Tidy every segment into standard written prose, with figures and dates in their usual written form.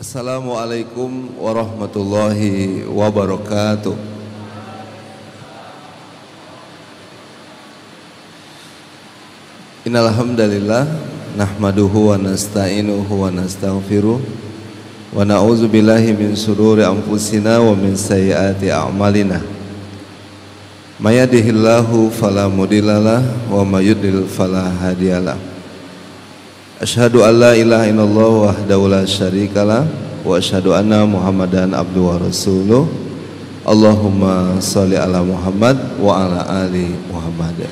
Assalamualaikum warahmatullahi wabarakatuh. Innal hamdalillah nahmaduhu wa nasta'inuhu wa nastaghfiruh wa na'udzu billahi min shururi anfusina wa min sayyiati a'malina. May yahdihillahu fala mudhillalah wa may yudlil fala hadiyalah. Asyhadu an la ilaha illallah wahdahu la syarikalah wa asyhadu anna Muhammadan abduhu wa rasuluh. Allahumma sholli ala Muhammad wa ala ali Muhammad.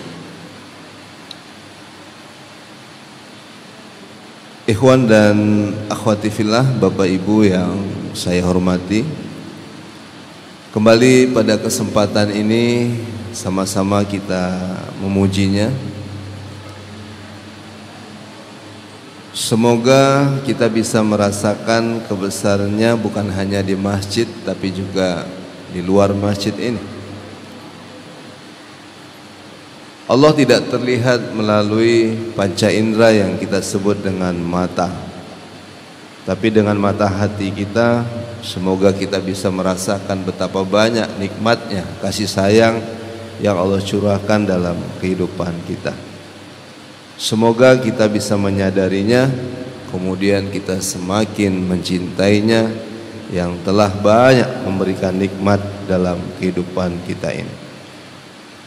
Ikhwan dan akhwati fillah, Bapak Ibu yang saya hormati, kembali pada kesempatan ini sama-sama kita memujinya. Semoga kita bisa merasakan kebesarannya bukan hanya di masjid tapi juga di luar masjid ini. Allah tidak terlihat melalui panca indera yang kita sebut dengan mata, tapi dengan mata hati kita. Semoga kita bisa merasakan betapa banyak nikmatnya kasih sayang yang Allah curahkan dalam kehidupan kita. Semoga kita bisa menyadarinya, kemudian kita semakin mencintainya yang telah banyak memberikan nikmat dalam kehidupan kita ini.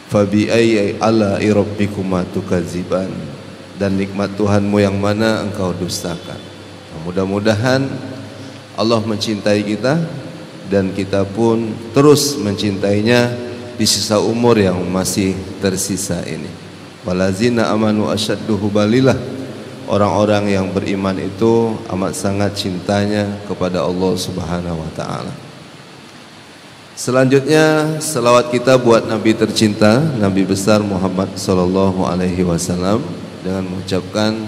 Fabi ayyi ala'i rabbikuma tukadziban, dan nikmat Tuhanmu yang mana engkau dustakan. Mudah-mudahan Allah mencintai kita dan kita pun terus mencintainya di sisa umur yang masih tersisa ini. Walazina amanu asyaddu hubalilah, orang-orang yang beriman itu amat sangat cintanya kepada Allah Subhanahu wa taala. Selanjutnya selawat kita buat Nabi tercinta, Nabi besar Muhammad sallallahu alaihi wasallam, dengan mengucapkan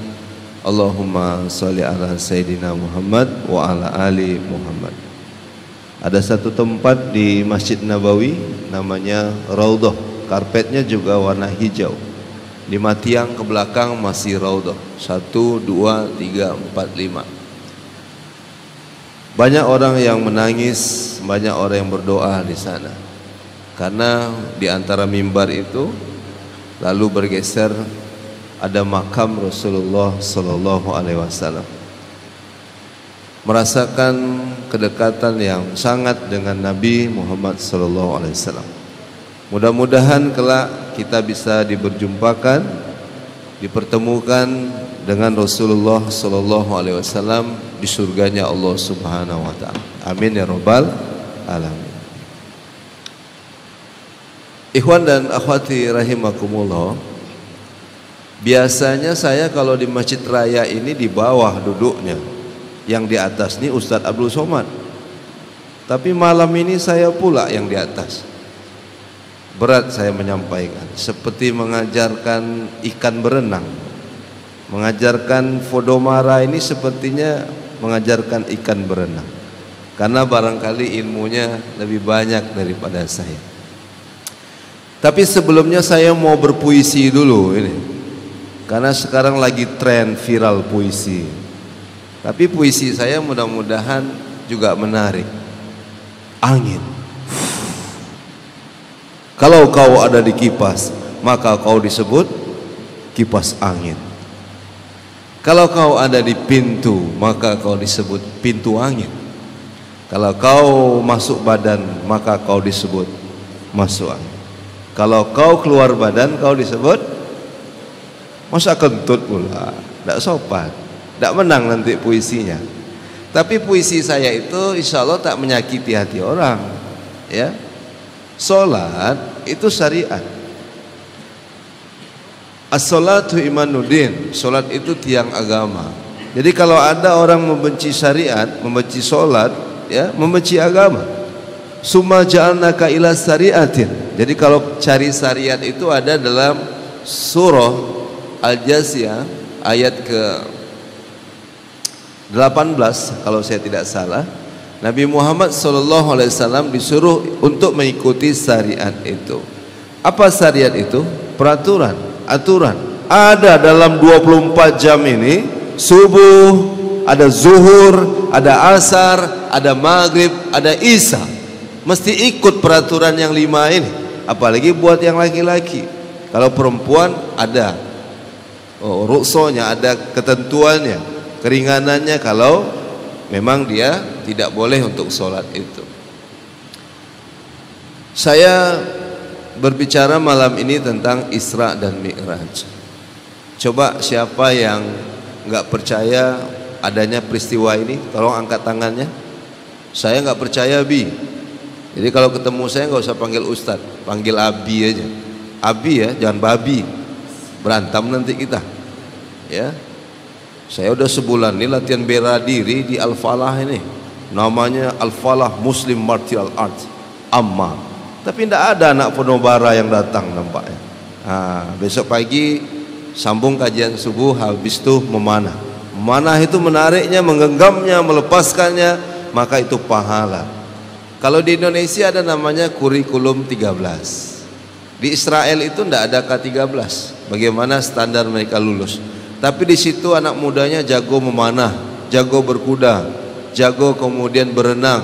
Allahumma sholli ala Sayyidina Muhammad wa ala ali Muhammad. Ada satu tempat di Masjid Nabawi namanya Raudhah, karpetnya juga warna hijau. 5 tiang ke belakang masih Raudhah, 1, 2, 3, 4, 5. Banyak orang yang menangis, banyak orang yang berdoa di sana, karena di antara mimbar itu lalu bergeser ada makam Rasulullah sallallahu alaihi wasallam. Merasakan kedekatan yang sangat dengan Nabi Muhammad sallallahu alaihi wasallam. Mudah-mudahan kelak kita bisa diperjumpakan, dipertemukan dengan Rasulullah sallallahu alaihi wasallam di surganya Allah Subhanahu wa taala. Amin ya rabbal alamin. Ikhwan dan akhwati rahimakumullah, biasanya saya kalau di Masjid Raya ini di bawah duduknya, yang di atas ini Ustadz Abdul Somad. Tapi malam ini saya pula yang di atas. Berat saya menyampaikan, seperti mengajarkan ikan berenang. Mengajarkan Fodomara ini sepertinya mengajarkan ikan berenang, karena barangkali ilmunya lebih banyak daripada saya. Tapi sebelumnya saya mau berpuisi dulu ini, karena sekarang lagi tren viral puisi. Tapi puisi saya mudah-mudahan juga menarik. Angin. Kalau kau ada di kipas, maka kau disebut kipas angin. Kalau kau ada di pintu, maka kau disebut pintu angin. Kalau kau masuk badan, maka kau disebut masuk angin. Kalau kau keluar badan, kau disebut masa kentut pula. Tidak sopan, tidak menang nanti puisinya. Tapi puisi saya itu insya Allah tak menyakiti hati orang, ya. Salat itu syariat. As-salatu imanuddin, salat itu tiang agama. Jadi kalau ada orang membenci syariat, membenci salat, ya, membenci agama. Summa ja'alnaka ila syariatin. Jadi kalau cari syariat itu ada dalam surah Al-Jasiyah ayat ke 18 kalau saya tidak salah. Nabi Muhammad SAW disuruh untuk mengikuti syariat itu. Apa syariat itu? Peraturan, aturan. Ada dalam 24 jam ini, subuh, ada zuhur, ada asar, ada maghrib, ada isya. Mesti ikut peraturan yang 5 ini. Apalagi buat yang laki-laki. Kalau perempuan ada ruksonya, ada ketentuannya, keringanannya kalau memang dia tidak boleh untuk sholat itu. Saya berbicara malam ini tentang Isra dan Mi'raj. Coba siapa yang nggak percaya adanya peristiwa ini, tolong angkat tangannya. Saya nggak percaya, Bi. Jadi kalau ketemu saya nggak usah panggil Ustadz, panggil Abi aja. Abi ya, jangan babi. Berantem nanti kita. Ya. Saya udah sebulan ini latihan bela diri di Al-Falah ini. Namanya Al-Falah Muslim Martial Arts Amma. Tapi tidak ada anak Ponobara yang datang nampaknya. Nah, besok pagi sambung kajian subuh, habis itu memanah. Memanah itu menariknya, menggenggamnya, melepaskannya, maka itu pahala. Kalau di Indonesia ada namanya kurikulum 13. Di Israel itu tidak ada K13. Bagaimana standar mereka lulus? Tapi di situ anak mudanya jago memanah, jago berkuda, jago kemudian berenang,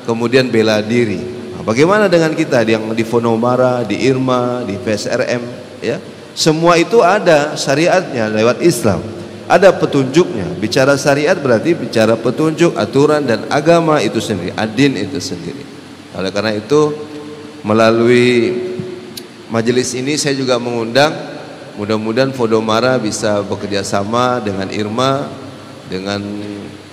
kemudian bela diri. Nah, bagaimana dengan kita yang di Fonomara, di Irma, di PSRM, ya? Semua itu ada syariatnya lewat Islam. Ada petunjuknya. Bicara syariat berarti bicara petunjuk, aturan dan agama itu sendiri, ad-din itu sendiri. Oleh karena itu, melalui majelis ini saya juga mengundang, mudah-mudahan Fodomara bisa bekerja sama dengan Irma, dengan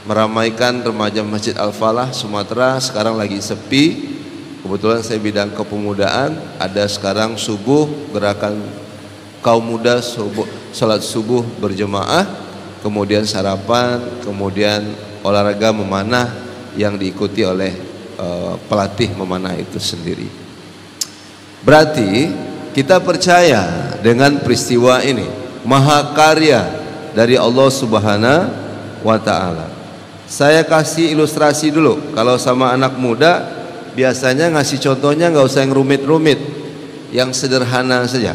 meramaikan remaja Masjid Al-Falah Sumatera. Sekarang lagi sepi. Kebetulan saya bidang kepemudaan. Ada sekarang subuh, gerakan kaum muda salat subuh berjemaah, kemudian sarapan, kemudian olahraga memanah yang diikuti oleh pelatih memanah itu sendiri. Berarti kita percaya dengan peristiwa ini, mahakarya dari Allah Subhanahu wa Ta'ala. Saya kasih ilustrasi dulu. Kalau sama anak muda biasanya ngasih contohnya nggak usah yang rumit-rumit, yang sederhana saja.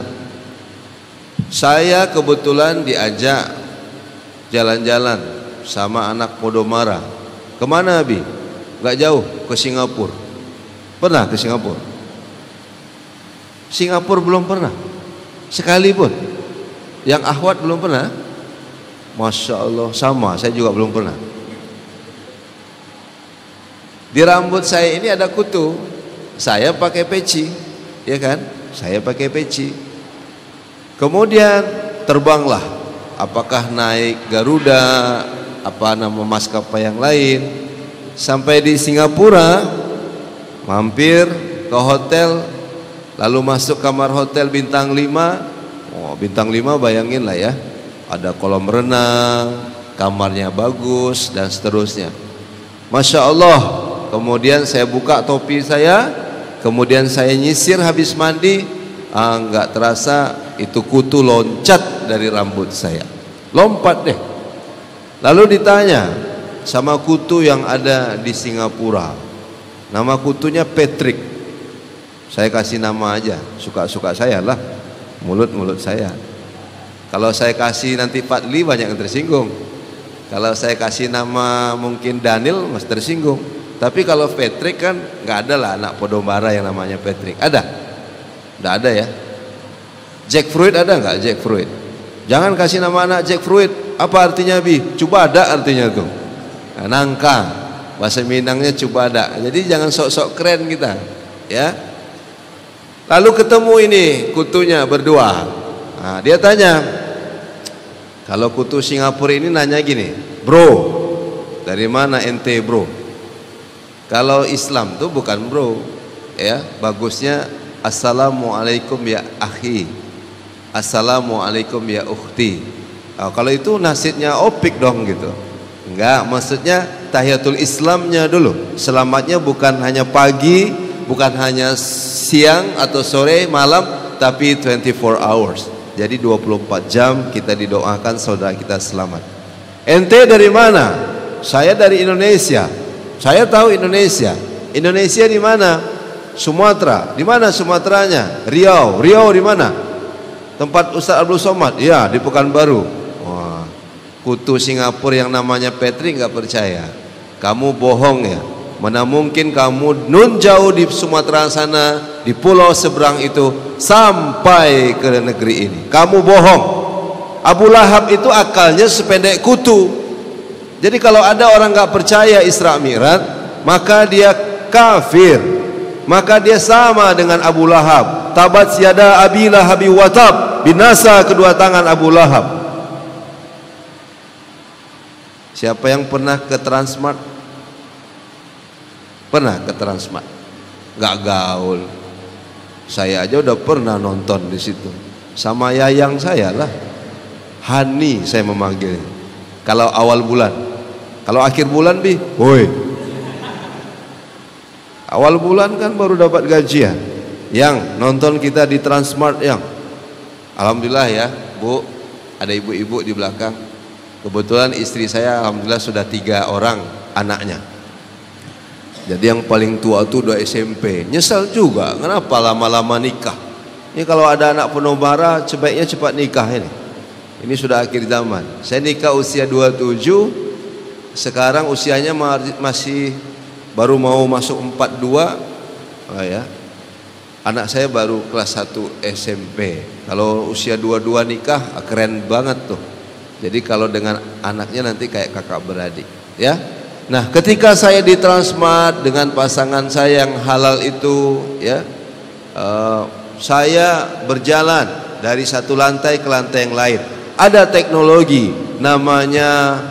Saya kebetulan diajak jalan-jalan sama anak Podomara. Kemana, Abi? Gak jauh, ke Singapura. Pernah ke Singapura? Singapura belum pernah sekalipun. Yang Ahwat belum pernah. Masya Allah, sama, saya juga belum pernah. Di rambut saya ini ada kutu. Saya pakai peci, ya kan? Saya pakai peci. Kemudian terbanglah, apakah naik Garuda, apa nama maskapai yang lain, sampai di Singapura, mampir ke hotel, lalu masuk kamar hotel bintang 5. Oh, bintang 5 bayangin lah ya, ada kolam renang, kamarnya bagus dan seterusnya. Masya Allah. Kemudian saya buka topi saya, kemudian saya nyisir habis mandi. Nggak terasa itu kutu loncat dari rambut saya, lompat deh. Lalu ditanya sama kutu yang ada di Singapura, nama kutunya Patrick. Saya kasih nama aja, suka-suka saya lah, mulut-mulut saya. Kalau saya kasih nanti Fadli banyak yang tersinggung. Kalau saya kasih nama mungkin Daniel masih tersinggung. Tapi kalau Patrick kan nggak ada lah anak Podomara yang namanya Patrick. Ada? Nggak ada ya. Jackfruit ada nggak? Jackfruit. Jangan kasih nama anak jackfruit. Apa artinya, Bi? Cubada artinya tuh. Nah, nangka. Bahasa Minangnya cubada. Jadi jangan sok-sok keren kita, ya. Lalu ketemu ini kutunya berdua. Nah, dia tanya, kalau kutu Singapura ini nanya gini, bro, dari mana ente bro? Kalau Islam tuh bukan bro, ya. Bagusnya assalamualaikum ya akhi, assalamualaikum ya ukhti. Kalau itu nasibnya opik dong gitu. Enggak, maksudnya tahiyatul Islamnya dulu. Selamatnya bukan hanya pagi, bukan hanya siang atau sore, malam, tapi 24 hours. Jadi 24 jam kita didoakan saudara kita selamat. Ente dari mana? Saya dari Indonesia. Saya tahu Indonesia. Indonesia di mana? Sumatera. Di mana Sumateranya? Riau. Riau di mana? Tempat Ustaz Abdul Somad? Ya, di Pekanbaru. Wah. Kutu Singapura yang namanya Patrick nggak percaya. Kamu bohong ya. Mana mungkin kamu nun jauh di Sumatera sana, di pulau seberang itu sampai ke negeri ini. Kamu bohong. Abu Lahab itu akalnya sependek kutu. Jadi kalau ada orang nggak percaya Isra Mi'raj, maka dia kafir. Maka dia sama dengan Abu Lahab. Tabat yada Abi Lahabi wa tab, binasa kedua tangan Abu Lahab. Siapa yang pernah ke Transmart? Pernah ke Transmart? Gak gaul. Saya aja udah pernah nonton di situ. Sama yayang saya lah. Hani saya memanggil. Kalau awal bulan. Kalau akhir bulan bi, woi. Awal bulan kan baru dapat gajian. Yang nonton kita di Transmart yang. Alhamdulillah ya, Bu. Ada ibu-ibu di belakang. Kebetulan istri saya alhamdulillah sudah 3 orang anaknya. Jadi yang paling tua itu 2 SMP. Nyesal juga, kenapa lama-lama nikah? Ini kalau ada anak penuh bara, sebaiknya cepat nikah ini. Ini sudah akhir zaman. Saya nikah usia 27, sekarang usianya masih baru mau masuk 42. Oh ya. Anak saya baru kelas 1 SMP. Kalau usia 22 nikah, keren banget tuh. Jadi kalau dengan anaknya nanti kayak kakak beradik, ya. Nah, ketika saya di Transmart dengan pasangan saya yang halal itu, ya, saya berjalan dari satu lantai ke lantai yang lain. Ada teknologi namanya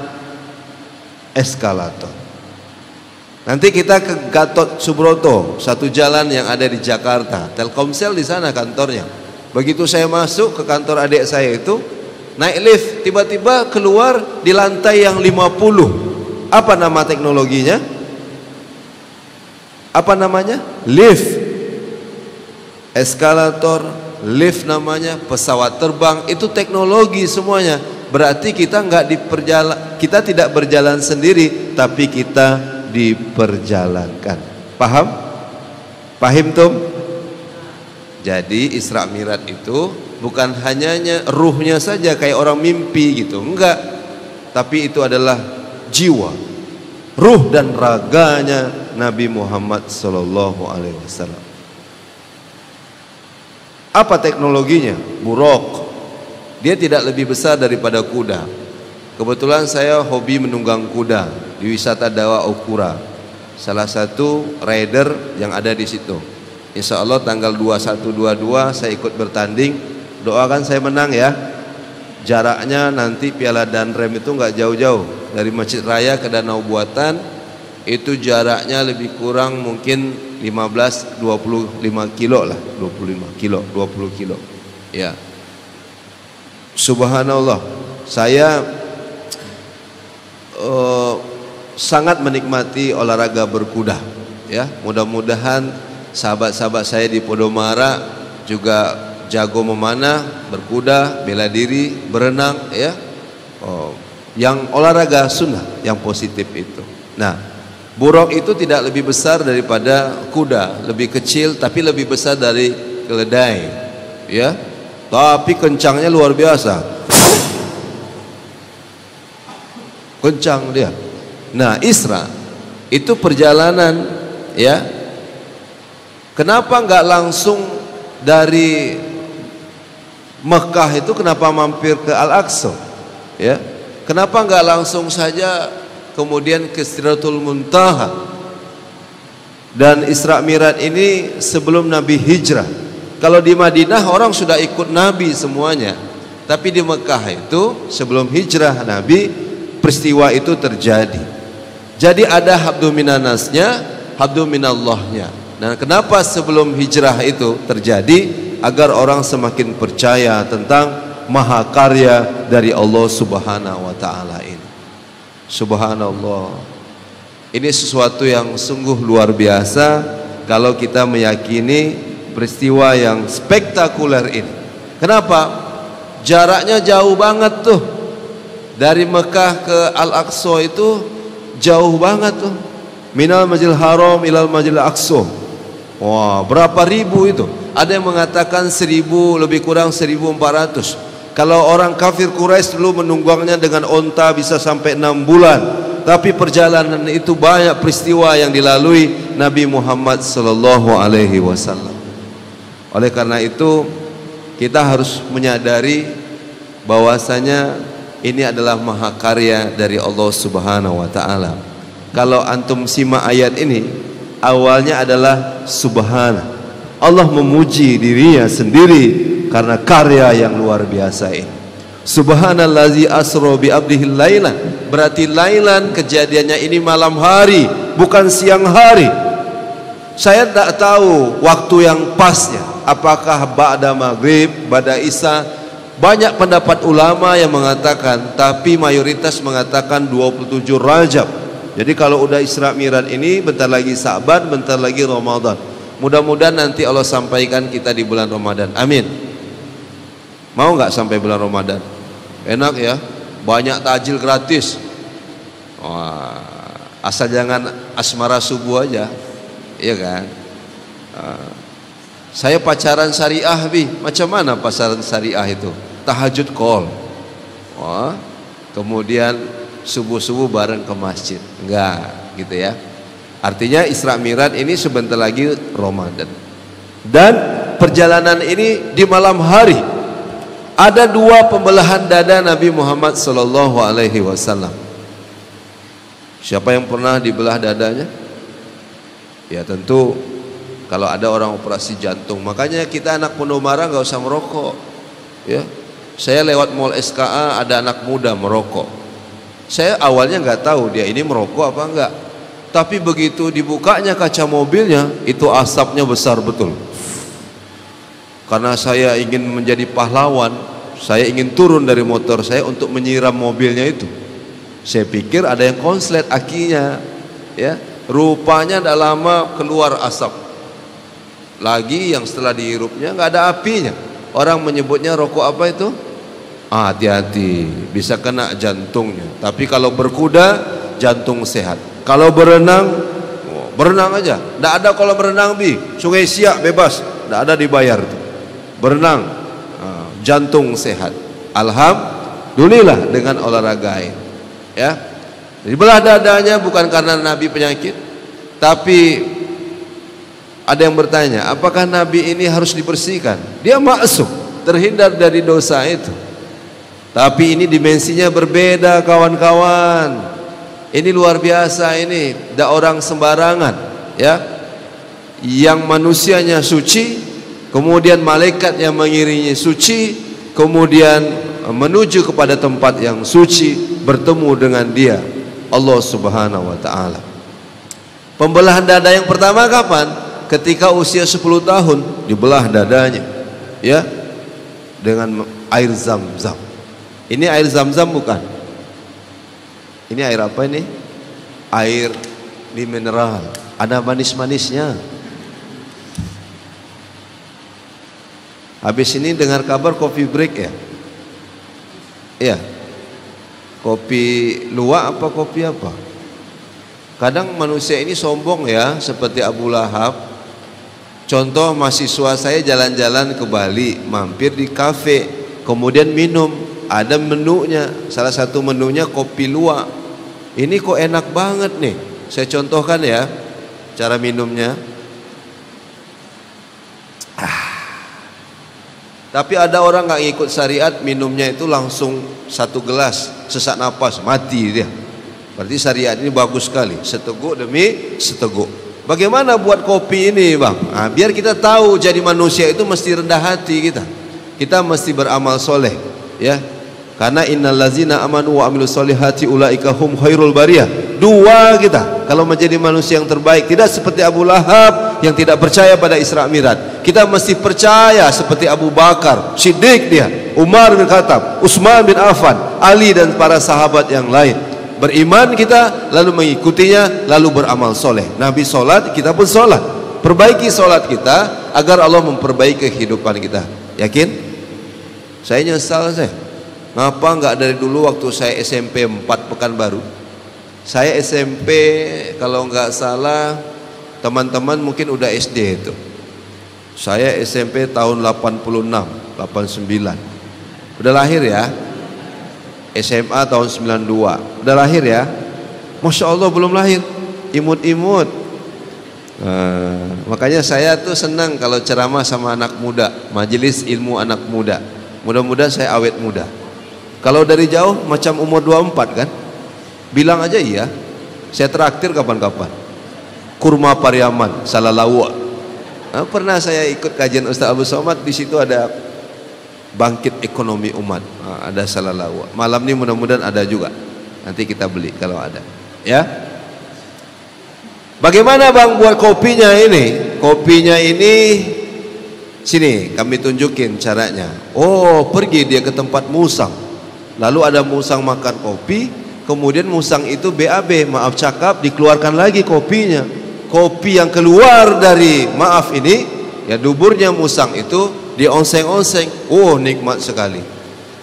eskalator. Nanti kita ke Gatot Subroto, satu jalan yang ada di Jakarta. Telkomsel di sana kantornya. Begitu saya masuk ke kantor adik saya itu, naik lift, tiba-tiba keluar di lantai yang 50. Apa nama teknologinya? Apa namanya? Lift. Eskalator, lift namanya, pesawat terbang, itu teknologi semuanya. Berarti kita kita tidak berjalan sendiri, tapi kita diperjalankan. Paham? Paham Tom? Jadi Isra Mi'raj itu bukan hanya ruhnya saja kayak orang mimpi gitu, enggak. Tapi itu adalah jiwa, ruh dan raganya Nabi Muhammad sallallahu alaihi wasallam. Apa teknologinya? Buraq. Dia tidak lebih besar daripada kuda. Kebetulan saya hobi menunggang kuda di wisata Dawa Ukura. Salah satu rider yang ada di situ. Insya Allah tanggal 21-22 saya ikut bertanding. Doakan saya menang ya. Jaraknya nanti Piala Danrem itu nggak jauh-jauh. Dari Masjid Raya ke Danau Buatan itu jaraknya lebih kurang mungkin 15-25 kilo lah. 25 kilo, 20 kilo. Ya. Subhanallah. Saya sangat menikmati olahraga berkuda. Ya, mudah-mudahan sahabat-sahabat saya di Podomara juga jago memanah, berkuda, bela diri, berenang, ya. Yang olahraga sunnah, yang positif itu. Nah, buraq itu tidak lebih besar daripada kuda, lebih kecil tapi lebih besar dari keledai, ya. Tapi kencangnya luar biasa. Kencang dia. Nah, Isra itu perjalanan, ya. Kenapa nggak langsung dari Mekah itu, kenapa mampir ke Al-Aqsa? Ya. Kenapa nggak langsung saja kemudian ke Sidratul Muntaha? Dan Isra Mi'raj ini sebelum Nabi hijrah. Kalau di Madinah orang sudah ikut Nabi semuanya. Tapi di Mekah itu sebelum hijrah Nabi peristiwa itu terjadi. Jadi ada habdu minanasnya, habdu minallahnya. Nah, kenapa sebelum hijrah itu terjadi? Agar orang semakin percaya tentang mahakarya dari Allah Subhanahu wa taala ini. Subhanallah. Ini sesuatu yang sungguh luar biasa kalau kita meyakini peristiwa yang spektakuler ini. Kenapa? Jaraknya jauh banget tuh. Dari Mekah ke Al-Aqsa itu jauh banget tuh. Minal Masjidil Haram ilal Masjidil Aqsa. Wah, berapa ribu itu? Ada yang mengatakan 1000, lebih kurang 1400. Kalau orang kafir Quraisy dulu menunggangnya dengan onta bisa sampai 6 bulan. Tapi perjalanan itu banyak peristiwa yang dilalui Nabi Muhammad sallallahu alaihi wasallam. Oleh karena itu kita harus menyadari bahwasanya ini adalah mahakarya dari Allah Subhanahu wa taala. Kalau antum simak ayat ini, awalnya adalah subhana. Allah memuji dirinya sendiri karena karya yang luar biasa ini. Subhanallazi asra bi abdihi lailan. Berarti lailan kejadiannya ini malam hari, bukan siang hari. Saya tidak tahu waktu yang pasnya, apakah ba'da maghrib, ba'da isya. Banyak pendapat ulama yang mengatakan, tapi mayoritas mengatakan 27 Rajab. Jadi kalau udah Isra Mi'raj ini, bentar lagi Sa'ban, bentar lagi Ramadan. Mudah-mudahan nanti Allah sampaikan kita di bulan Ramadan. Amin. Mau nggak sampai bulan Ramadan? Enak ya, banyak tajil gratis. Wah, asal jangan asmara subuh aja, iya kan? Saya pacaran syariah, Bi. Macam mana pacaran syariah itu? Tahajud call. Wah, kemudian subuh-subuh bareng ke masjid. Enggak, gitu ya. Artinya Isra Mi'raj ini sebentar lagi Ramadan. Dan perjalanan ini di malam hari. Ada 2 pembelahan dada Nabi Muhammad sallallahu alaihi wasallam. Siapa yang pernah dibelah dadanya? Ya tentu kalau ada orang operasi jantung. Makanya kita anak Ponomara nggak usah merokok. Ya, saya lewat mall SKA ada anak muda merokok. Saya awalnya nggak tahu dia ini merokok apa enggak. Tapi begitu dibukanya kaca mobilnya, itu asapnya besar betul. Karena saya ingin menjadi pahlawan, saya ingin turun dari motor saya untuk menyiram mobilnya itu. Saya pikir ada yang konslet akinya, ya. Rupanya tidak lama keluar asap. Lagi yang setelah dihirupnya nggak ada apinya. Orang menyebutnya rokok apa itu? Hati-hati, bisa kena jantungnya. Tapi kalau berkuda, jantung sehat. Kalau berenang, berenang aja. Tidak ada kalau berenang, Bi. Sungai Siak bebas, tidak ada dibayar. Berenang, jantung sehat. Alhamdulillah dengan olahraga ini. Ya, dibelah dadanya bukan karena Nabi penyakit, tapi ada yang bertanya, apakah Nabi ini harus dibersihkan? Dia maksum, terhindar dari dosa itu. Tapi ini dimensinya berbeda, kawan-kawan. Ini luar biasa ini, tidak orang sembarangan, ya. Yang manusianya suci, kemudian malaikat yang mengiringi suci, kemudian menuju kepada tempat yang suci, bertemu dengan Dia, Allah Subhanahu wa taala. Pembelahan dada yang pertama kapan? Ketika usia 10 tahun dibelah dadanya, ya, dengan air Zam-Zam. Ini air Zam-Zam bukan? Ini air apa ini? Air mineral. Ada manis-manisnya. Habis ini dengar kabar kopi break ya? Iya. Kopi luwak apa kopi apa? Kadang manusia ini sombong ya, seperti Abu Lahab. Contoh mahasiswa saya jalan-jalan ke Bali, mampir di kafe, kemudian minum, ada menunya. Salah satu menunya kopi luwak. Ini kok enak banget nih. Saya contohkan ya cara minumnya. Tapi ada orang nggak ngikut syariat, minumnya itu langsung 1 gelas, sesak napas, mati dia. Berarti syariat ini bagus sekali, seteguk demi seteguk. Bagaimana buat kopi ini, Bang? Nah, biar kita tahu jadi manusia itu mesti rendah hati kita. Kita mesti beramal soleh, ya. Karena innallazina amanu wa amilus solihati ulaika hum khairul bariyah. 2 kita kalau menjadi manusia yang terbaik, tidak seperti Abu Lahab yang tidak percaya pada Isra Mi'raj. Kita mesti percaya seperti Abu Bakar, Siddiq dia, Umar bin Khattab, Utsman bin Affan, Ali dan para sahabat yang lain. Beriman kita, lalu mengikutinya, lalu beramal soleh. Nabi solat, kita pun solat. Perbaiki solat kita agar Allah memperbaiki kehidupan kita. Yakin? Saya nyesal saya. Ngapa nggak dari dulu waktu saya SMP 4 Pekanbaru? Saya SMP kalau nggak salah, teman-teman mungkin udah SD itu. Saya SMP tahun 86, 89. Udah lahir ya? SMA tahun 92. Udah lahir ya? Masya Allah belum lahir. Imut-imut. Makanya saya tuh senang kalau ceramah sama anak muda, majelis ilmu anak muda. Mudah-mudahan saya awet muda. Kalau dari jauh macam umur 24 kan? Bilang aja iya. Saya traktir kapan-kapan. Kurma Pariaman, Salalawa. Pernah saya ikut kajian Ustaz Abu Somad, di situ ada bangkit ekonomi umat. Ada Salalawa. Malam ini mudah-mudahan ada juga. Nanti kita beli kalau ada. Ya. Bagaimana Bang buat kopinya ini? Kopinya ini sini kami tunjukin caranya. Oh, pergi dia ke tempat musang. Lalu ada musang makan kopi, kemudian musang itu BAB, maaf cakap, dikeluarkan lagi kopinya. Kopi yang keluar dari maaf ini, ya duburnya musang itu dionseng-onseng. Oh, nikmat sekali.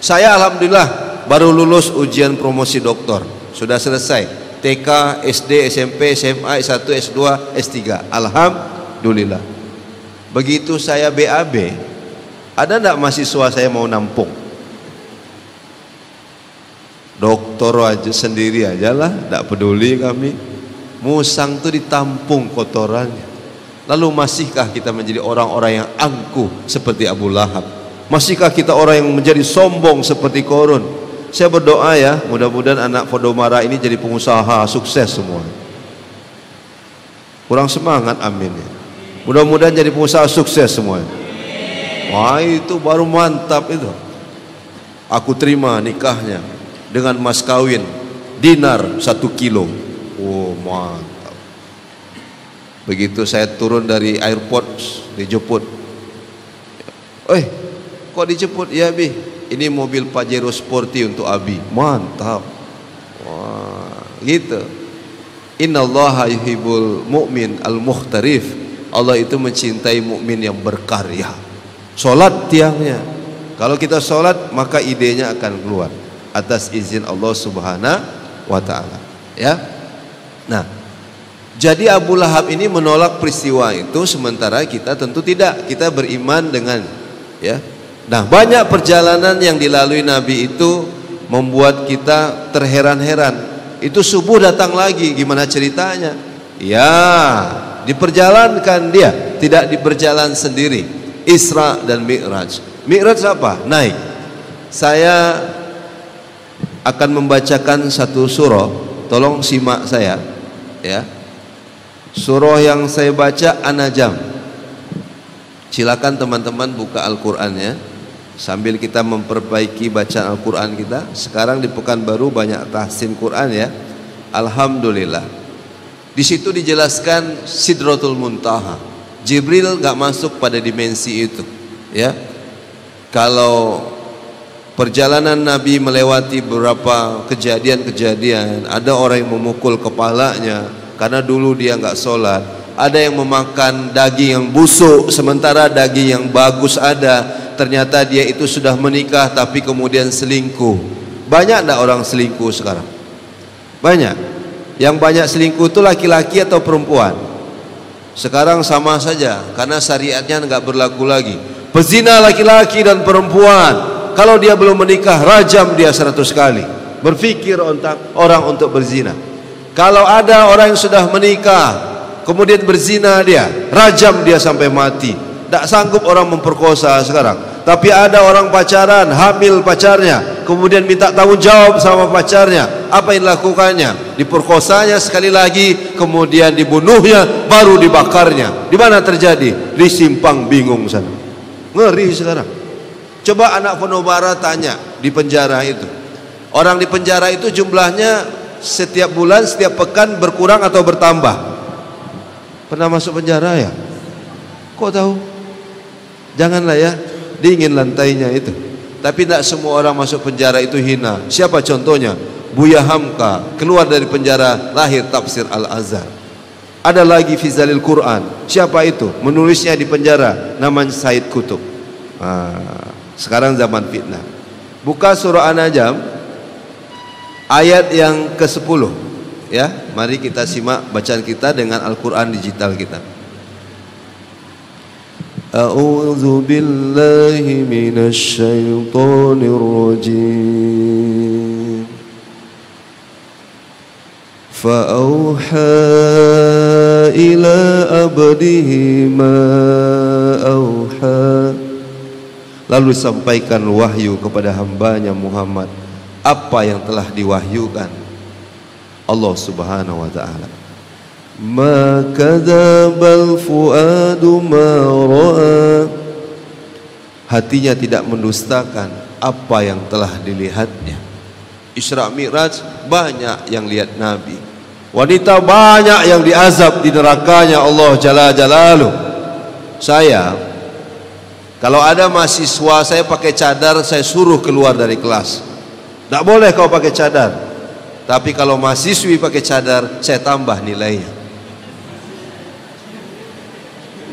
Saya alhamdulillah baru lulus ujian promosi doktor. Sudah selesai. TK, SD, SMP, SMA, S1, S2, S3. Alhamdulillah. Begitu saya BAB, ada enggak mahasiswa saya mau nampung? Dokter aja sendiri aja lah, enggak peduli kami. Musang itu ditampung kotorannya. Lalu masihkah kita menjadi orang-orang yang angkuh seperti Abu Lahab? Masihkah kita orang yang menjadi sombong seperti Korun? Saya berdoa ya, mudah-mudahan anak Podomara ini jadi pengusaha sukses semua. Kurang semangat, amin ya. Mudah-mudahan jadi pengusaha sukses semua. Wah, itu baru mantap itu. Aku terima nikahnya dengan mas kawin dinar 1 kilo. Oh, mantap. Begitu saya turun dari airport, dijemput. Kok dijemput? Ya Bi, ini mobil Pajero Sporty untuk Abi. Mantap. Wah, gitu. Innallaha yuhibbul mu'min al-mukhtarif. Allah itu mencintai mukmin yang berkarya. Salat tiangnya. Kalau kita salat, maka idenya akan keluar atas izin Allah Subhanahu wa taala. Ya. Nah, jadi Abu Lahab ini menolak peristiwa itu, sementara kita tentu tidak. Kita beriman dengan, ya. Nah, banyak perjalanan yang dilalui Nabi itu membuat kita terheran-heran. Itu subuh datang lagi, gimana ceritanya? Ya, diperjalankan dia, tidak berjalan sendiri. Isra dan Mi'raj. Mi'raj apa? Naik. Saya akan membacakan satu surah. Tolong simak saya, ya. Surah yang saya baca An-Najm. Silakan teman-teman buka Al-Qur'annya. Sambil kita memperbaiki bacaan Al-Quran kita. Sekarang di Pekanbaru banyak tahsin Quran ya. Alhamdulillah. Di situ dijelaskan Sidratul Muntaha. Jibril gak masuk pada dimensi itu, ya. Kalau perjalanan Nabi melewati beberapa kejadian-kejadian, ada orang yang memukul kepalanya karena dulu dia gak sholat. Ada yang memakan daging yang busuk, sementara daging yang bagus ada. Ternyata dia itu sudah menikah tapi kemudian selingkuh. Banyak enggak orang selingkuh sekarang? Banyak. Yang banyak selingkuh itu laki-laki atau perempuan? Sekarang sama saja, karena syariatnya enggak berlaku lagi. Pezina laki-laki dan perempuan, kalau dia belum menikah, rajam dia 100 kali. Berpikir orang untuk berzina. Kalau ada orang yang sudah menikah kemudian berzina, dia rajam dia sampai mati. Tak sanggup orang memperkosa sekarang. Tapi ada orang pacaran, hamil pacarnya, kemudian minta tanggung jawab sama pacarnya. Apa yang dilakukannya? Diperkosanya sekali lagi, kemudian dibunuhnya, baru dibakarnya. Di mana terjadi? Di Simpang Bingung sana. Ngeri sekarang. Coba anak Podomara tanya di penjara itu. Orang di penjara itu jumlahnya setiap bulan, setiap pekan berkurang atau bertambah? Pernah masuk penjara ya? Kok tahu? Janganlah ya, dingin lantainya itu. Tapi tidak semua orang masuk penjara itu hina. Siapa contohnya? Buya Hamka keluar dari penjara, lahir tafsir Al-Azhar. Ada lagi Fizalil Quran. Siapa itu? Menulisnya di penjara, namanya Said Kutub. Sekarang zaman fitnah. Buka surah An-Najm ayat yang ke-10. Ya, mari kita simak bacaan kita dengan Al-Quran digital kita. A'udzu billahi minasy syaithanir الرجيم فأوحى إلى عبده ما أوحى. Lalu sampaikan wahyu kepada hambanya Muhammad apa yang telah diwahyukan Allah Subhanahu wa ta'ala. Ma kadzabal fuadu ma ra'a. Hatinya tidak mendustakan apa yang telah dilihatnya. Isra Mi'raj banyak yang lihat Nabi. Wanita banyak yang diazab di nerakanya Allah Jalla Jalaluh. Saya kalau ada mahasiswa saya pakai cadar, saya suruh keluar dari kelas. Tidak boleh kau pakai cadar. Tapi kalau mahasiswi pakai cadar, saya tambah nilainya.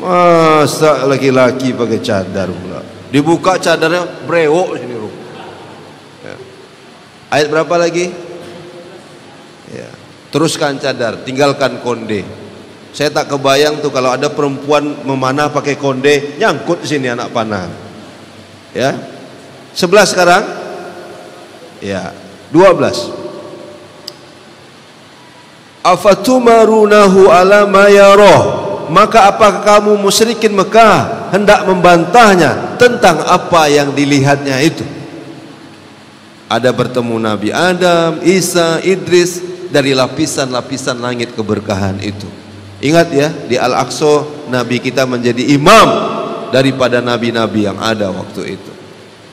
Masa laki-laki pakai cadar pula? Dibuka cadarnya brewok sini. Ya. Ayat berapa lagi? Ya. Teruskan cadar, tinggalkan konde. Saya tak kebayang tuh kalau ada perempuan memanah pakai konde, nyangkut di sini anak panah. Ya. 11 sekarang? Ya, 12. Afatumarunahu ala ma yarah. Maka apakah kamu musyrikin Mekah hendak membantahnya tentang apa yang dilihatnya itu? Ada bertemu Nabi Adam, Isa, Idris dari lapisan-lapisan langit keberkahan itu. Ingat ya, di Al-Aqsa Nabi kita menjadi imam daripada nabi-nabi yang ada waktu itu.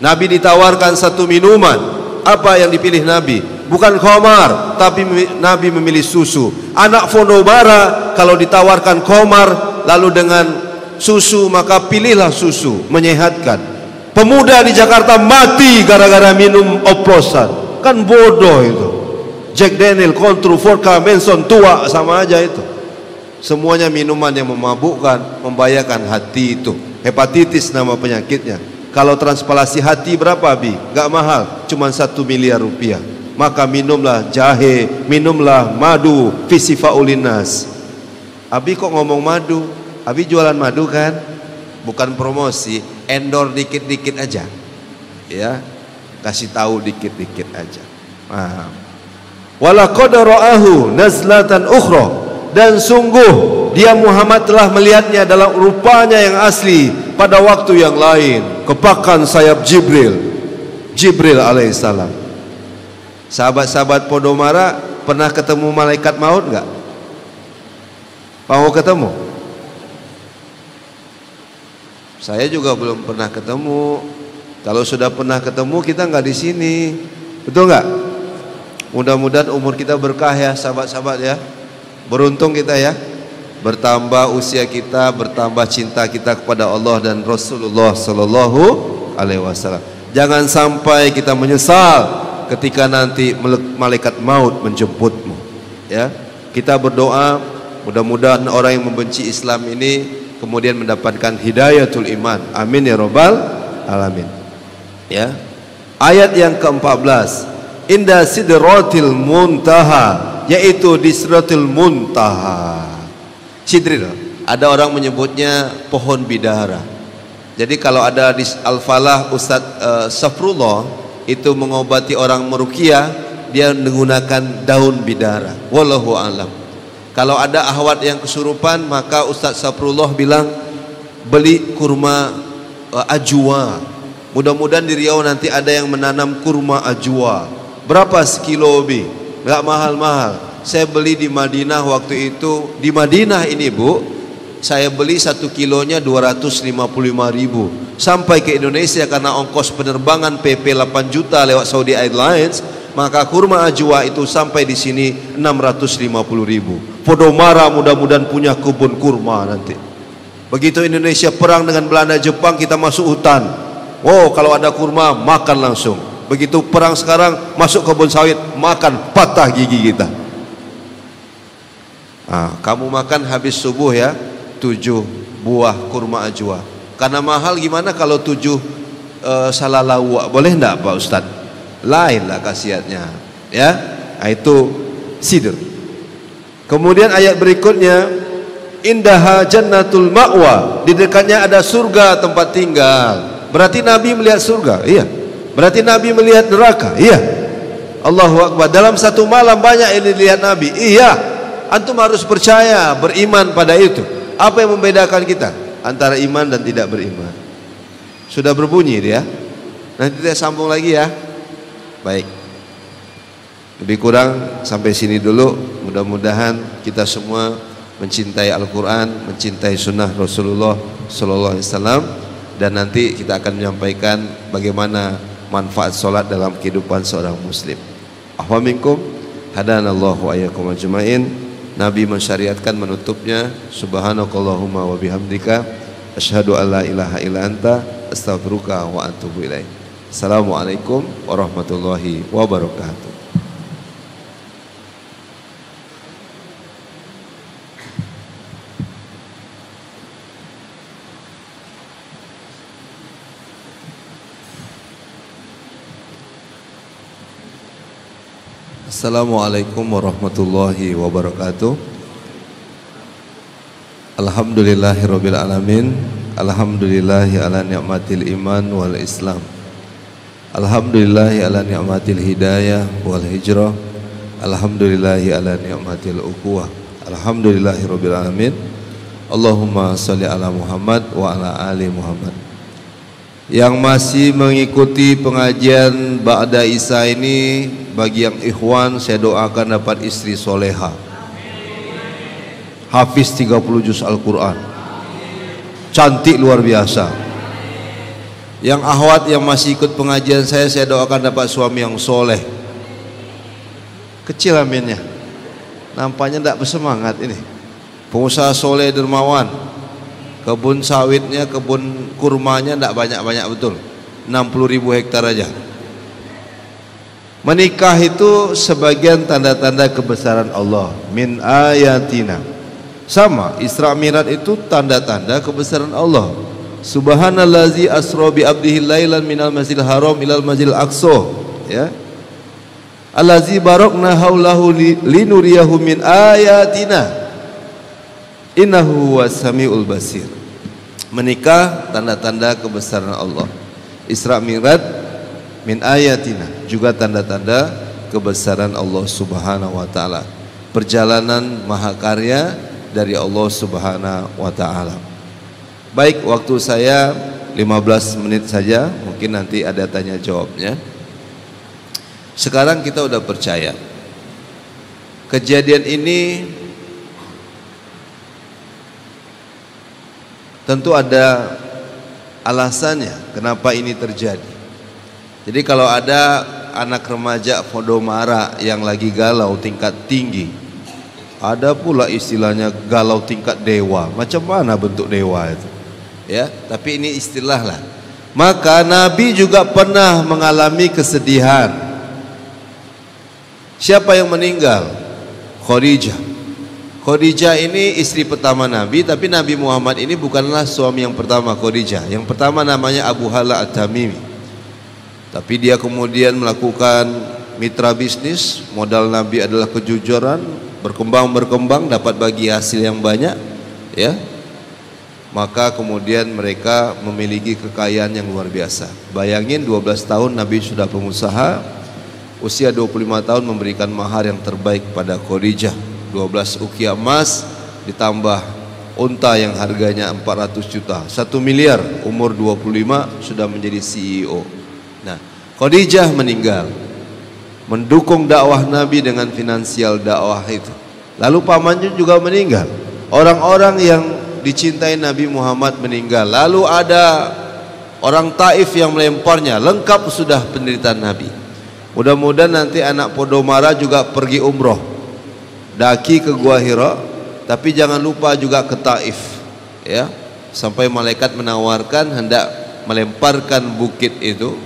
Nabi ditawarkan satu minuman. Apa yang dipilih Nabi? Bukan khamar, tapi Nabi memilih susu. Anak Fonobara kalau ditawarkan khamar lalu dengan susu, maka pilihlah susu, menyehatkan. Pemuda di Jakarta mati gara-gara minum oplosan. Kan bodoh itu. Jack Daniel, Cointreau, Vodka, Manson, tua sama aja itu. Semuanya minuman yang memabukkan, membahayakan hati itu. Hepatitis nama penyakitnya. Kalau transplantasi hati berapa Abi? Gak mahal, cuma 1 miliar rupiah. Maka minumlah jahe, minumlah madu, fisifaulinas. Abi kok ngomong madu? Abi jualan madu kan? Bukan promosi, endorse dikit-dikit aja. Ya, kasih tahu dikit-dikit aja. Paham? Walaqad ra'ahu nazlatan ukhra. Dan sungguh dia Muhammad telah melihatnya dalam rupanya yang asli pada waktu yang lain, kepakan sayap Jibril alaihissalam. Sahabat-sahabat Podomara pernah ketemu malaikat maut enggak? Mau ketemu? Saya juga belum pernah ketemu. Kalau sudah pernah ketemu kita enggak di sini. Betul enggak? Mudah-mudahan umur kita berkah ya sahabat-sahabat ya. Beruntung kita ya, bertambah usia kita, bertambah cinta kita kepada Allah dan Rasulullah Sallallahu Alaihi Wasallam. Jangan sampai kita menyesal ketika nanti malaikat maut menjemputmu. Ya, kita berdoa mudah-mudahan orang yang membenci Islam ini kemudian mendapatkan hidayatul iman. Amin ya robbal alamin. Ya, ayat yang ke-14. Inda sidratil muntaha, yaitu di Sidratul Muntaha. Sidril, ada orang menyebutnya pohon bidara. Jadi kalau ada di Al-Falah Ustadz Safrullah itu mengobati orang meruqyah, dia menggunakan daun bidara. Wallahu a'lam. Kalau ada ahwat yang kesurupan, maka Ustadz Safrullah bilang beli kurma ajwa. Mudah-mudahan di Riau nanti ada yang menanam kurma ajwa. Berapa sekilo Bi? Gak mahal-mahal. Saya beli di Madinah waktu itu. Di Madinah ini Bu, saya beli 1 kilonya 255.000. Sampai ke Indonesia karena ongkos penerbangan PP 8 juta lewat Saudi Airlines, maka kurma ajwa itu sampai di sini 650.000. Podomara mudah-mudahan punya kebun kurma nanti. Begitu Indonesia perang dengan Belanda Jepang, kita masuk hutan. Oh, kalau ada kurma makan langsung. Begitu perang sekarang masuk kebun sawit, makan patah gigi kita. Kamu makan habis subuh ya 7 buah kurma ajwa. Karena mahal gimana kalau 7 salalawa? Boleh enggak Pak Ustaz? Lain lah khasiatnya ya. Itu sidr. Kemudian ayat berikutnya, indaha jannatul ma'wa, di dekatnya ada surga tempat tinggal. Berarti Nabi melihat surga. Iya. Berarti Nabi melihat neraka? Iya. Allahu Akbar. Dalam satu malam banyak yang dilihat Nabi? Iya. Antum harus percaya, beriman pada itu. Apa yang membedakan kita antara iman dan tidak beriman? Sudah berbunyi dia. Nanti kita sambung lagi ya. Baik. Lebih kurang sampai sini dulu. Mudah-mudahan kita semua mencintai Al-Quran, mencintai Sunnah Rasulullah Sallallahu Alaihi Wasallam, dan nanti kita akan menyampaikan bagaimana manfaat solat dalam kehidupan seorang Muslim. Ahwa minkum, hadanallahu wa iyyakum ajma'in. Nabi mensyariatkan menutupnya. Subhanakallahumma wa bihamdika, asyhadu an la ilaha illa anta, astaghfiruka wa atubu ilaik. Assalamualaikum warahmatullahi wabarakatuh. Assalamualaikum warahmatullahi wabarakatuh. Alhamdulillahirabbil alamin. Alhamdulillahi ala ni'matil iman wal islam. Alhamdulillahi ala ni'matil hidayah wal hijrah. Alhamdulillahi ala ni'matil ukhuwah. Alhamdulillahirabbil alamin. Allahumma sholli ala Muhammad wa ala ali Muhammad. Yang masih mengikuti pengajian Ba'da Isya ini, bagi yang ikhwan saya doakan dapat istri soleha, hafiz 30 juz Al-Quran, cantik luar biasa. Yang akhwat yang masih ikut pengajian saya doakan dapat suami yang soleh. Kecil aminnya, nampaknya tidak bersemangat ini. Pengusaha soleh dermawan, kebun sawitnya, kebun kurmanya tidak banyak-banyak betul, 60.000 hektar aja. Menikah itu sebagian tanda-tanda kebesaran Allah. Min ayatina. Sama, Isra Mi'raj itu tanda-tanda kebesaran Allah. Subhanallazi asra bi abdihi lailan minal masjidil haram ilal masjidil aqsa, ya. Allazi barakna haulahu linuriyahu min ayatina. Innahu was-sami'ul basir. Menikah tanda-tanda kebesaran Allah. Isra Mi'raj min ayatina, juga tanda-tanda kebesaran Allah Subhanahu wa taala. Perjalanan mahakarya dari Allah Subhanahu wa taala. Baik, waktu saya 15 menit saja, mungkin nanti ada tanya jawabnya. Sekarang kita udah percaya kejadian ini tentu ada alasannya kenapa ini terjadi. Jadi kalau ada anak remaja Podomara yang lagi galau tingkat tinggi, ada pula istilahnya galau tingkat dewa. Macam mana bentuk dewa itu? Ya, tapi ini istilah lah. Maka Nabi juga pernah mengalami kesedihan. Siapa yang meninggal? Khadijah. Khadijah ini istri pertama Nabi, tapi Nabi Muhammad ini bukanlah suami yang pertama Khadijah. Yang pertama namanya Abu Hala At-Tamimi. Tapi dia kemudian melakukan mitra bisnis. Modal Nabi adalah kejujuran, berkembang dapat bagi hasil yang banyak, ya. Maka kemudian mereka memiliki kekayaan yang luar biasa. Bayangin 12 tahun Nabi sudah pengusaha, usia 25 tahun memberikan mahar yang terbaik pada Khadijah, 12 ukiah emas ditambah unta yang harganya 400 juta, 1 miliar. Umur 25 sudah menjadi CEO. Nah, Khadijah meninggal, mendukung dakwah Nabi dengan finansial dakwah itu. Lalu pamannya juga meninggal. Orang-orang yang dicintai Nabi Muhammad meninggal. Lalu ada orang Taif yang melemparnya. Lengkap sudah penderitaan Nabi. Mudah-mudahan nanti anak Podomara juga pergi umroh, daki ke Gua Hira, tapi jangan lupa juga ke Taif, ya. Sampai malaikat menawarkan hendak melemparkan bukit itu,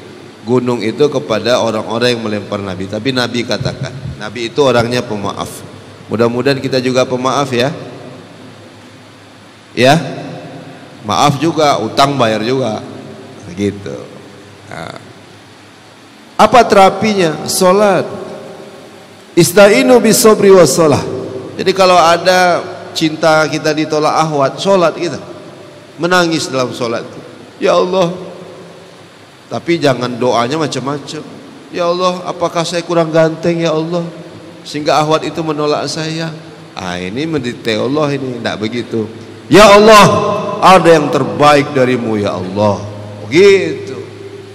gunung itu kepada orang-orang yang melempar Nabi. Tapi Nabi katakan, Nabi itu orangnya pemaaf. Mudah-mudahan kita juga pemaaf, ya. Ya, maaf juga, utang bayar juga, gitu. Nah, apa terapinya? Salat. Istainu bisobri wassalah. Jadi kalau ada cinta kita ditolak ahwat, salat kita, menangis dalam salat. Ya Allah, Tapi jangan doanya macam-macam. Ya Allah, apakah saya kurang ganteng ya Allah sehingga ahwat itu menolak saya? Ini mendite Allah, ini tidak begitu. Ya Allah, ada yang terbaik darimu ya Allah. Begitu.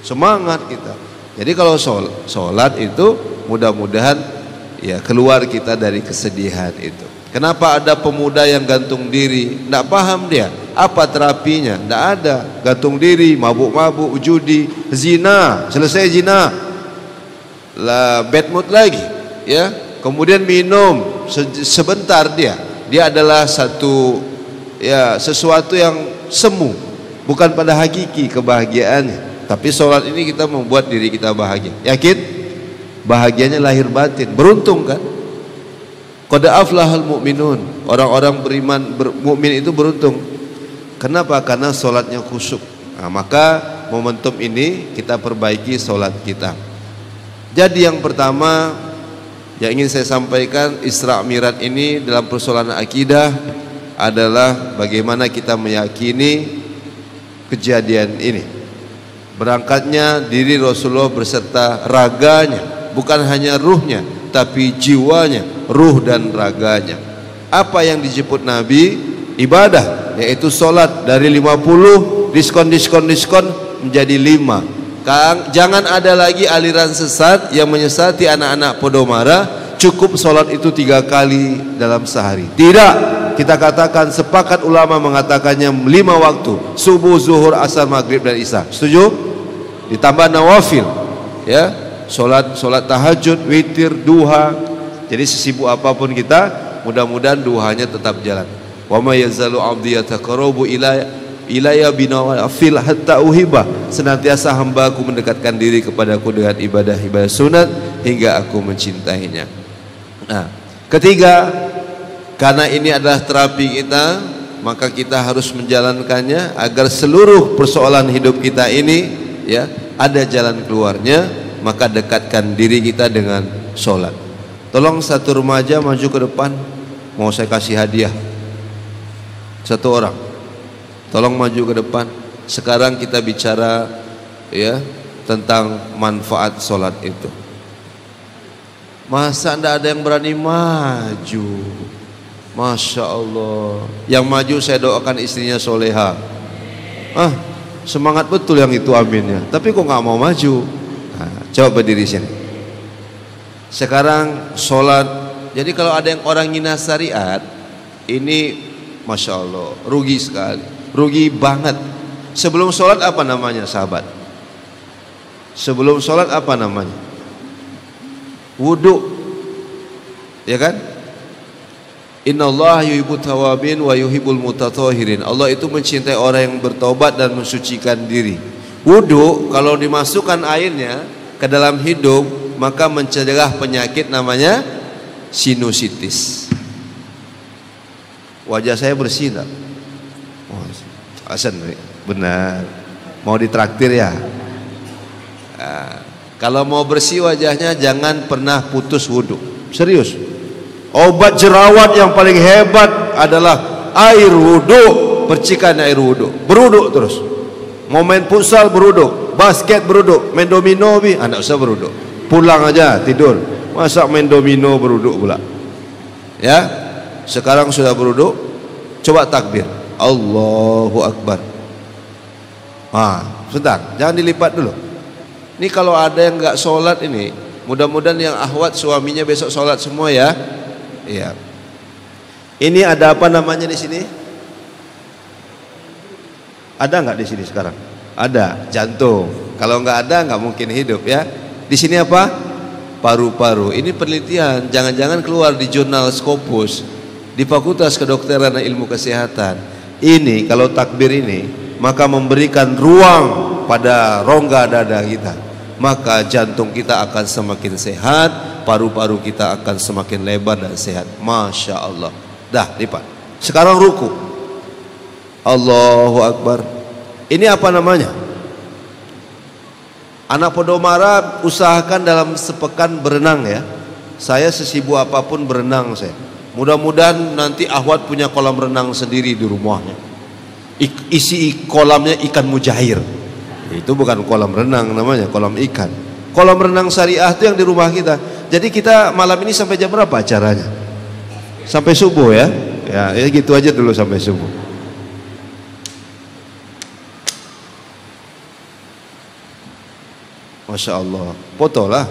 Semangat kita. Jadi kalau sholat itu mudah-mudahan ya keluar kita dari kesedihan itu. Kenapa ada pemuda yang gantung diri? Tidak paham dia. Apa terapinya? Tidak ada. Gantung diri, mabuk-mabuk, judi, zina. Selesai zina, lah bad mood lagi. Ya. Kemudian minum sebentar dia adalah sesuatu yang semu, bukan pada hakiki kebahagiaannya. Tapi sholat ini kita membuat diri kita bahagia. Yakin? Bahagianya lahir batin. Beruntung kan? Qad aflahal mu'minun. Orang-orang beriman mukmin itu beruntung. Kenapa? Karena sholatnya khusyuk. Maka momentum ini kita perbaiki sholat kita. Jadi yang pertama yang ingin saya sampaikan, Isra Mi'raj ini dalam persoalan akidah adalah bagaimana kita meyakini kejadian ini. Berangkatnya diri Rasulullah beserta raganya, bukan hanya ruhnya, tapi jiwanya, ruh dan raganya. Apa yang dijemput Nabi? Ibadah, yaitu sholat. Dari 50 diskon menjadi 5. Jangan ada lagi aliran sesat yang menyesati anak-anak Podomara. Cukup sholat itu 3 kali dalam sehari. Tidak, kita katakan sepakat ulama mengatakannya 5 waktu: subuh, zuhur, asar, maghrib dan isya. Setuju? Ditambah nawafil, ya, sholat tahajud, witir, duha. Jadi sesibuk apapun kita, mudah-mudahan duhanya tetap jalan. Wa ma yazalu 'abdi yataqarrabu ilayya binawafil hatta uhibah. Senantiasa hambaku mendekatkan diri kepadaku dengan ibadah-ibadah sunat hingga aku mencintainya. Nah, ketiga, karena ini adalah terapi kita, maka kita harus menjalankannya agar seluruh persoalan hidup kita ini ya ada jalan keluarnya. Maka dekatkan diri kita dengan sholat. Tolong satu remaja maju ke depan, mau saya kasih hadiah. Satu orang, tolong maju ke depan. Sekarang kita bicara ya tentang manfaat sholat itu. Masa tidak ada yang berani maju? Masya Allah. Yang maju saya doakan istrinya soleha. Semangat betul yang itu, aminnya. Tapi kok nggak mau maju? Coba berdiri sini. Sekarang sholat. Jadi kalau ada yang orang ngina syariat, ini Masya Allah rugi sekali, rugi banget. Sebelum sholat apa namanya sahabat? Sebelum sholat apa namanya? Wudu, ya kan? Innallaha yuhibbut tawabin wa yuhibbul mutatahhirin. Allah itu mencintai orang yang bertobat dan mensucikan diri. Wudu kalau dimasukkan airnya ke dalam hidung, maka mencegah penyakit namanya sinusitis. Wajah saya bersih enggak? Hasan, benar. Mau ditraktir ya? Kalau mau bersih wajahnya, jangan pernah putus wudu. Serius. Obat jerawat yang paling hebat adalah air wudu. Percikan air wudu. Berwudu terus. Mau main futsal berwudu, basket berwudu, main domino enggak usah berwudu. Pulang aja tidur. Masa main domino berwudu pula? Ya. Sekarang sudah berwudu, coba takbir. Allahu Akbar. Sebentar, jangan dilipat dulu. Ini kalau ada yang enggak sholat ini, mudah-mudahan yang ahwat suaminya besok sholat semua ya. Iya. Ini ada apa namanya di sini? Ada nggak di sini sekarang? Ada, jantung. Kalau nggak ada nggak mungkin hidup ya. Di sini apa? Paru-paru. Ini penelitian, jangan-jangan keluar di jurnal Scopus, di Fakultas Kedokteran dan Ilmu Kesehatan. Ini kalau takbir ini, maka memberikan ruang pada rongga dada kita. Maka jantung kita akan semakin sehat, paru-paru kita akan semakin lebar dan sehat. Masya Allah. Dah lipat. Sekarang ruku. Allahu Akbar. Ini apa namanya? Anak Podomara usahakan dalam sepekan berenang ya. Saya sesibuk apapun berenang saya. Mudah-mudahan nanti ahwat punya kolam renang sendiri di rumahnya. Isi kolamnya ikan mujair. Itu bukan kolam renang namanya, kolam ikan. Kolam renang syariah itu yang di rumah kita. Jadi kita malam ini sampai jam berapa acaranya? Sampai subuh ya. Ya gitu aja dulu sampai subuh. Masya Allah. Fotolah.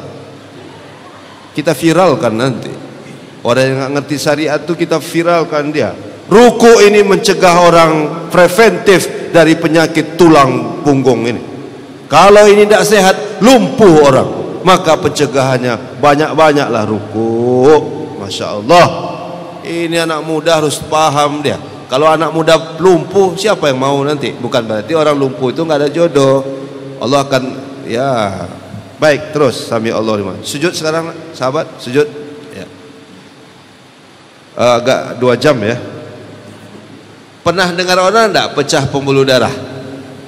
Kita viralkan nanti. Orang yang nggak ngerti syariat itu kita viralkan dia. Ruku ini mencegah orang preventif dari penyakit tulang punggung ini. Kalau ini tidak sehat, lumpuh orang. Maka pencegahannya banyak-banyaklah ruku. Masya Allah. Ini anak muda harus paham dia. Kalau anak muda lumpuh, siapa yang mau nanti? Bukan berarti orang lumpuh itu nggak ada jodoh. Allah akan ya. Baik, terus sami Allah liman. Sujud sekarang sahabat, sujud. Ya. Agak 2 jam ya. Pernah dengar orang enggak pecah pembuluh darah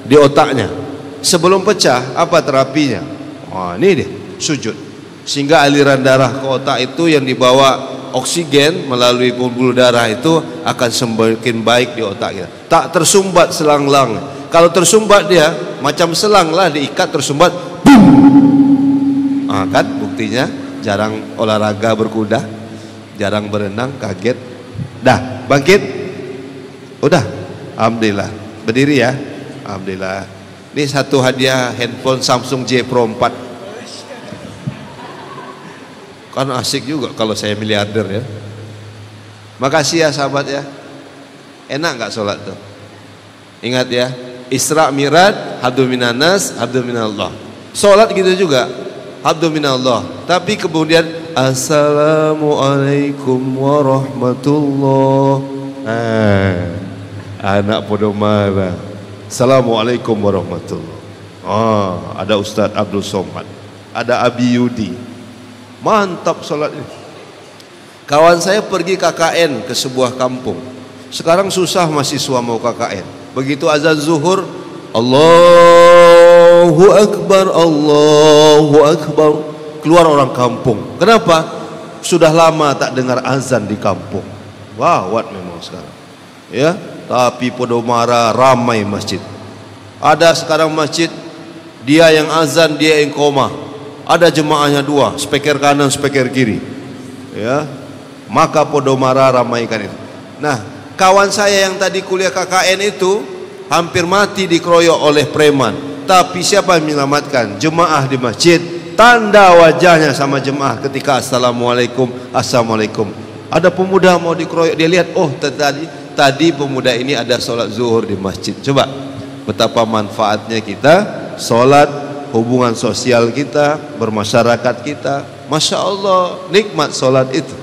di otaknya? Sebelum pecah, apa terapinya? Oh, ini dia, sujud. Sehingga aliran darah ke otak itu yang dibawa oksigen melalui pembuluh darah itu akan semakin baik di otak kita. Tak tersumbat selang-lang. Kalau tersumbat dia macam selang lah, diikat tersumbat. Kan buktinya jarang olahraga berkuda, jarang berenang, kaget. Dah, bangkit. Udah. Alhamdulillah. Berdiri ya. Alhamdulillah. Ini satu hadiah handphone Samsung J Pro 4. Kan asik juga kalau saya miliarder ya. Makasih ya sahabat ya. Enak nggak sholat tuh? Ingat ya, Isra Miraj, habdu minanas, habdu minallah. Sholat gitu juga, habdu minallah. Tapi kemudian Assalamualaikum warahmatullah. Anak podo marah. Assalamualaikum warahmatullah. Ada Ustadz Abdul Somad, ada Abi Yudi. Mantap sholat ini. Kawan saya pergi KKN ke sebuah kampung. Sekarang susah mahasiswa mau KKN. Begitu azan zuhur, Allahu Akbar, Allahu Akbar. Keluar orang kampung. Kenapa? Sudah lama tak dengar azan di kampung. Gawat memang sekarang. Ya, tapi Podomara ramai masjid. Ada sekarang masjid, dia yang azan, dia yang koma. Ada jemaahnya 2, speaker kanan, speaker kiri. Ya, maka Podomara ramaikan itu. Nah, kawan saya yang tadi kuliah KKN itu hampir mati dikeroyok oleh preman. Tapi siapa yang menyelamatkan? Jemaah di masjid. Tanda wajahnya sama jemaah ketika Assalamualaikum, Assalamualaikum. Ada pemuda mau dikeroyok, dia lihat, oh tadi pemuda ini ada sholat zuhur di masjid. Coba betapa manfaatnya kita sholat, hubungan sosial kita, bermasyarakat kita. Masya Allah, nikmat sholat itu.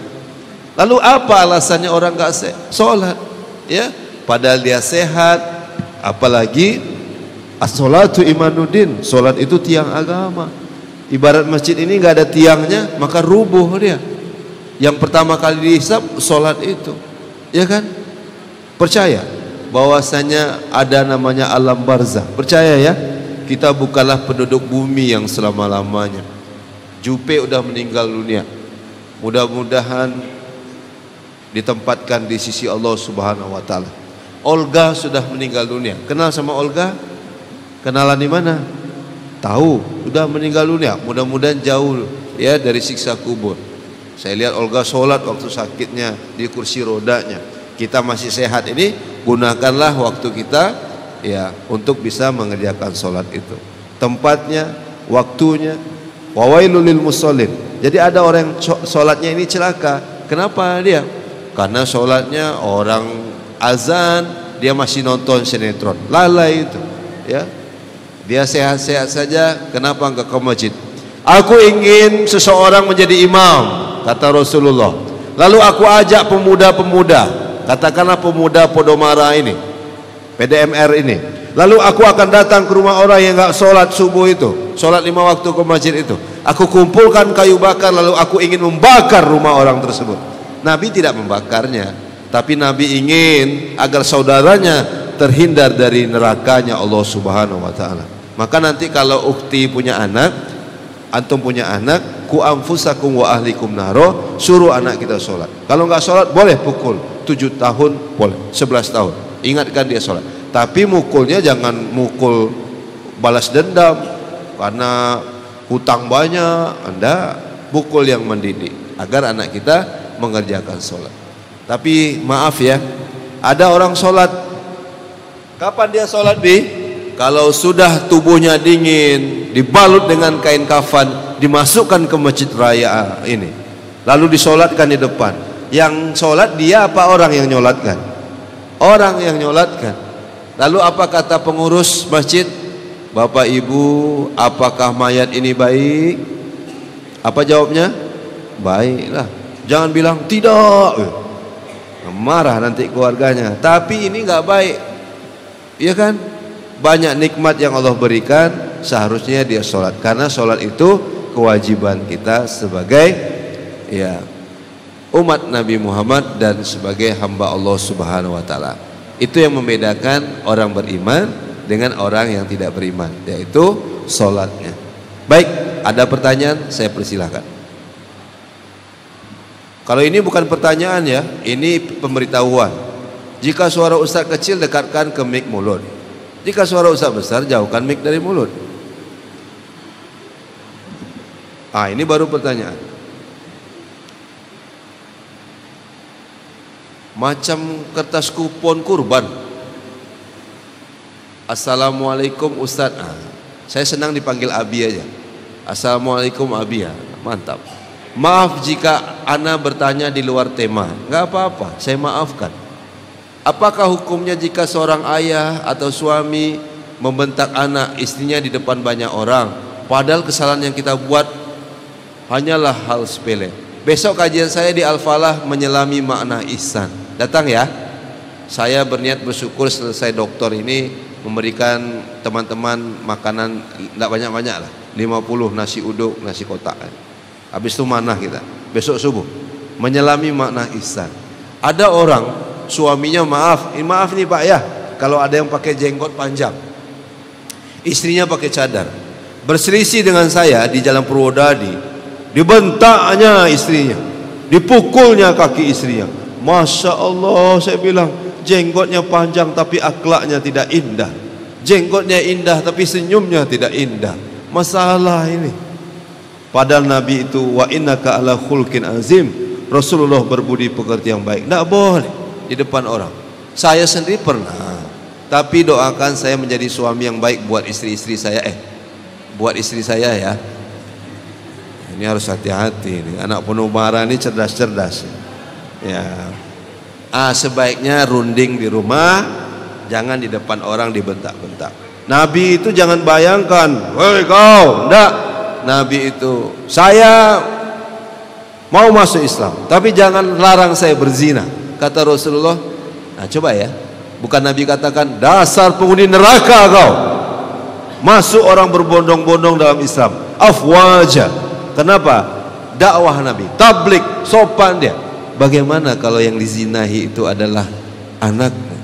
Lalu apa alasannya orang gak sholat? Ya, padahal dia sehat. Apalagi as-sholatu imanuddin, sholat itu tiang agama. Ibarat masjid ini gak ada tiangnya, maka rubuh dia. Yang pertama kali dihisab sholat itu, ya kan? Percaya bahwasanya ada namanya alam barzah. Percaya ya, kita bukanlah penduduk bumi yang selama-lamanya. Jupe udah meninggal dunia. Mudah-mudahan ditempatkan di sisi Allah Subhanahu wa taala. Olga sudah meninggal dunia. Kenal sama Olga? Kenalan di mana? Tahu, sudah meninggal dunia. Mudah-mudahan jauh ya dari siksa kubur. Saya lihat Olga sholat waktu sakitnya di kursi rodanya. Kita masih sehat ini, gunakanlah waktu kita ya untuk bisa mengerjakan sholat itu. Tempatnya, waktunya. Wawailul lil musallin. Jadi ada orang yang sholatnya ini celaka. Kenapa dia? Karena sholatnya orang azan, dia masih nonton sinetron. Lalai itu, ya. Dia sehat-sehat saja, kenapa enggak ke masjid? Aku ingin seseorang menjadi imam, kata Rasulullah. Lalu aku ajak pemuda-pemuda, katakanlah pemuda Podomara ini, PDMR ini. Lalu aku akan datang ke rumah orang yang enggak sholat subuh itu, sholat 5 waktu ke masjid itu. Aku kumpulkan kayu bakar, lalu aku ingin membakar rumah orang tersebut. Nabi tidak membakarnya, tapi Nabi ingin agar saudaranya terhindar dari nerakanya Allah Subhanahu wa taala. Maka nanti kalau ukti punya anak, antum punya anak, ku anfusakum wa ahlikum naro, suruh anak kita sholat. Kalau enggak sholat boleh pukul, 7 tahun boleh, 11 tahun. Ingatkan dia sholat. Tapi mukulnya jangan mukul balas dendam karena hutang banyak. Anda pukul yang mendidik agar anak kita mengerjakan sholat. Tapi maaf ya, ada orang sholat, kapan dia sholat Bi? Kalau sudah tubuhnya dingin, dibalut dengan kain kafan, dimasukkan ke masjid raya ini, lalu disolatkan di depan. Yang sholat dia apa orang yang nyolatkan? Orang yang nyolatkan. Lalu apa kata pengurus masjid? Bapak Ibu, apakah mayat ini baik? Apa jawabnya? Baiklah. Jangan bilang tidak. Marah nanti keluarganya. Tapi ini nggak baik. Iya kan? Banyak nikmat yang Allah berikan, seharusnya dia sholat. Karena sholat itu kewajiban kita sebagai ya umat Nabi Muhammad dan sebagai hamba Allah Subhanahu wa taala. Itu yang membedakan orang beriman dengan orang yang tidak beriman, yaitu sholatnya. Baik, ada pertanyaan, saya persilahkan. Kalau ini bukan pertanyaan ya, ini pemberitahuan. Jika suara ustaz kecil, dekatkan ke mic mulut. Jika suara ustaz besar, jauhkan mic dari mulut. Ini baru pertanyaan. Macam kertas kupon kurban. Assalamualaikum Ustaz. Saya senang dipanggil Abi aja. Assalamualaikum Abi ya. Mantap. Maaf jika ana bertanya di luar tema. Enggak apa-apa, saya maafkan. Apakah hukumnya jika seorang ayah atau suami membentak anak istrinya di depan banyak orang, padahal kesalahan yang kita buat hanyalah hal sepele? Besok kajian saya di Al-Falah menyelami makna ihsan. Datang ya. Saya berniat bersyukur selesai doktor ini memberikan teman-teman makanan tidak banyak-banyak lah, 50 nasi uduk, nasi kotak. Habis itu mana kita? Besok subuh menyelami makna ihsan. Ada orang suaminya maaf nih Pak ya, kalau ada yang pakai jenggot panjang, istrinya pakai cadar, berselisih dengan saya di Jalan Purwodadi, dibentaknya istrinya, dipukulnya kaki istrinya. Masya Allah, saya bilang jenggotnya panjang tapi akhlaknya tidak indah, jenggotnya indah tapi senyumnya tidak indah. Masalah ini. Padahal Nabi itu wa innaka ala khulqin azim, Rasulullah berbudi pekerti yang baik. Tidak boleh di depan orang. Saya sendiri pernah, tapi doakan saya menjadi suami yang baik buat istri-istri saya. Buat istri saya ya. Ini harus hati-hati. Anak penuh marah ini cerdas-cerdas. Ya. Sebaiknya runding di rumah, jangan di depan orang dibentak-bentak. Nabi itu jangan bayangkan, "Hei kau," enggak. Nabi itu, "Saya mau masuk Islam, tapi jangan larang saya berzina," kata Rasulullah. Coba ya, bukan Nabi katakan, "Dasar penghuni neraka kau." Masuk orang berbondong-bondong dalam Islam, afwaja. Kenapa? Dakwah Nabi, tablik, sopan dia. Bagaimana kalau yang dizinahi itu adalah anakmu?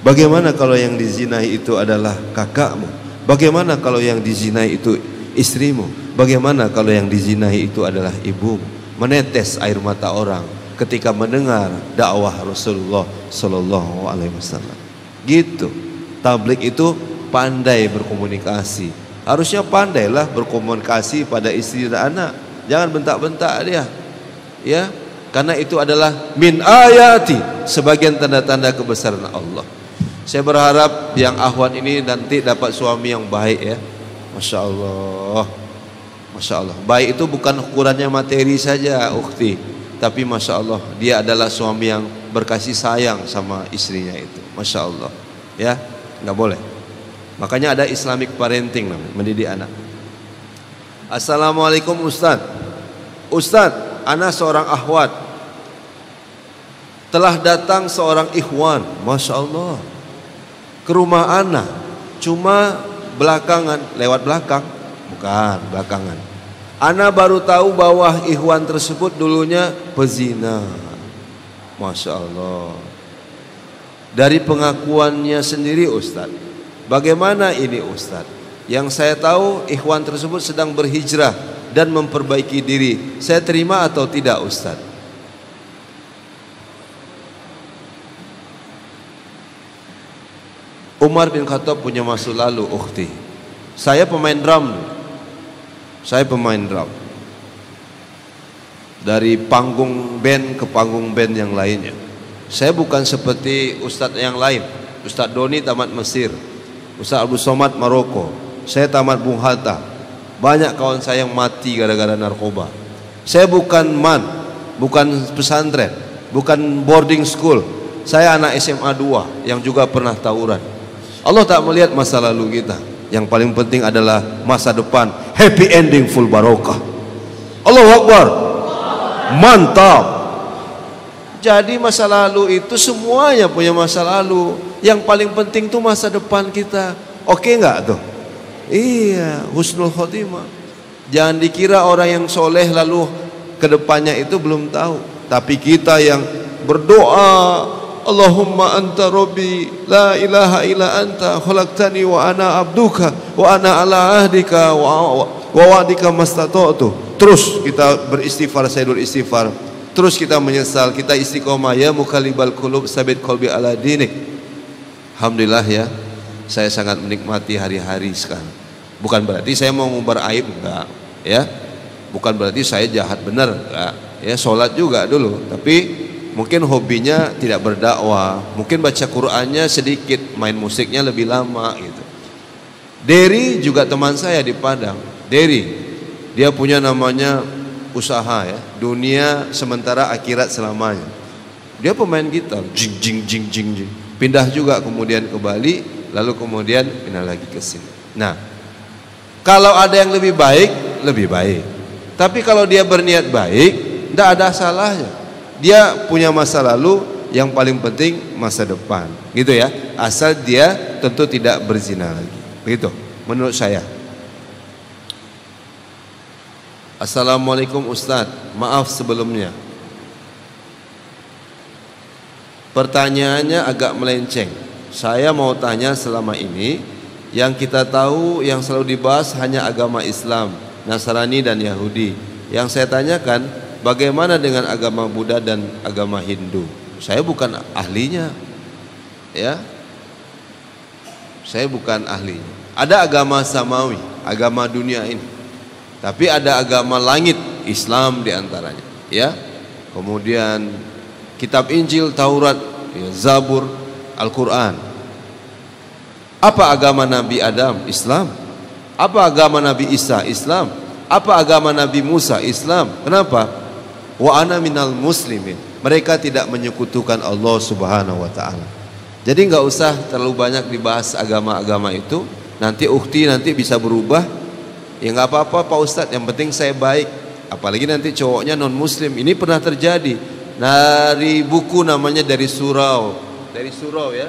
Bagaimana kalau yang dizinahi itu adalah kakakmu? Bagaimana kalau yang dizinahi itu istrimu? Bagaimana kalau yang dizinahi itu adalah ibumu? Menetes air mata orang ketika mendengar dakwah Rasulullah Sallallahu Alaihi Wasallam. Gitu. Tablik itu pandai berkomunikasi. Harusnya pandailah berkomunikasi pada istri dan anak. Jangan bentak-bentak dia. Ya, karena itu adalah min ayati, sebagian tanda-tanda kebesaran Allah. Saya berharap yang akhwat ini nanti dapat suami yang baik ya. Masya Allah. Masya Allah. Baik itu bukan ukurannya materi saja, ukhti, tapi Masya Allah, dia adalah suami yang berkasih sayang sama istrinya itu. Masya Allah. Ya, nggak boleh. Makanya ada Islamic parenting namanya, mendidik anak. Assalamualaikum Ustaz. Ustaz, ana seorang akhwat. Telah datang seorang ikhwan, Masya Allah, ke rumah ana. Cuma belakangan, lewat belakang. Bukan, belakangan. Ana baru tahu bahwa ikhwan tersebut dulunya pezina. Masya Allah. Dari pengakuannya sendiri Ustaz, bagaimana ini Ustaz? Yang saya tahu ikhwan tersebut sedang berhijrah dan memperbaiki diri. Saya terima atau tidak Ustaz? Umar bin Khattab punya masa lalu ukhti. Saya pemain drum. Saya pemain drum. Dari panggung band ke panggung band yang lainnya. Saya bukan seperti ustadz yang lain. Ustadz Doni tamat Mesir, Ustadz Abdul Somad Maroko, saya tamat Bung Hatta. Banyak kawan saya yang mati gara-gara narkoba. Saya bukan bukan pesantren, bukan boarding school. Saya anak SMA 2 yang juga pernah tawuran. Allah tak melihat masa lalu kita. Yang paling penting adalah masa depan, happy ending, full barokah. Allahu Akbar. Mantap. Jadi masa lalu itu semuanya punya masa lalu. Yang paling penting tuh masa depan kita. Oke enggak tuh? Iya, husnul khotimah. Jangan dikira orang yang soleh lalu kedepannya itu belum tahu. Tapi kita yang berdoa, Allahumma anta rabbi la ilaha illa anta khalaqtani wa ana abduka wa ana ala ahdika wa wa'dika mastata'tu. Terus kita beristighfar, sayyidul istighfar. Terus kita menyesal, kita istiqomah, ya mukallibal qulub sabit qalbi ala dinik. Alhamdulillah ya, saya sangat menikmati hari-hari sekarang. Bukan berarti saya mau ngumbar aib, enggak ya. Bukan berarti saya jahat, benar enggak. Ya, sholat juga dulu, tapi mungkin hobinya tidak berdakwah, mungkin baca Qur'annya sedikit, main musiknya lebih lama gitu. Dery juga teman saya di Padang. Dery, dia punya namanya usaha ya, dunia sementara akhirat selamanya. Dia pemain gitar, jing jing jing jing jing. Pindah juga kemudian ke Bali, lalu kemudian pindah lagi ke sini. Nah, kalau ada yang lebih baik, lebih baik. Tapi kalau dia berniat baik, tidak ada salahnya. Dia punya masa lalu, yang paling penting masa depan, gitu ya. Asal dia tentu tidak berzina lagi, begitu menurut saya. Assalamualaikum Ustadz, maaf sebelumnya. Pertanyaannya agak melenceng. Saya mau tanya, selama ini yang kita tahu yang selalu dibahas hanya agama Islam, Nasrani dan Yahudi. Yang saya tanyakan, bagaimana dengan agama Buddha dan agama Hindu? Saya bukan ahlinya, ya. Saya bukan ahlinya. Ada agama samawi, agama dunia ini. Tapi ada agama langit, Islam diantaranya, ya. Kemudian kitab Injil, Taurat, ya, Zabur, Al-Quran. Apa agama Nabi Adam? Islam. Apa agama Nabi Isa? Islam. Apa agama Nabi Musa? Islam. Kenapa? Wa ana minal muslimin. Mereka tidak menyekutukan Allah Subhanahu wa ta'ala. Jadi nggak usah terlalu banyak dibahas agama-agama itu. Nanti ukhti nanti bisa berubah. Ya nggak apa-apa Pak Ustadz, yang penting saya baik. Apalagi nanti cowoknya non muslim. Ini pernah terjadi. Dari buku namanya Dari Surau ya,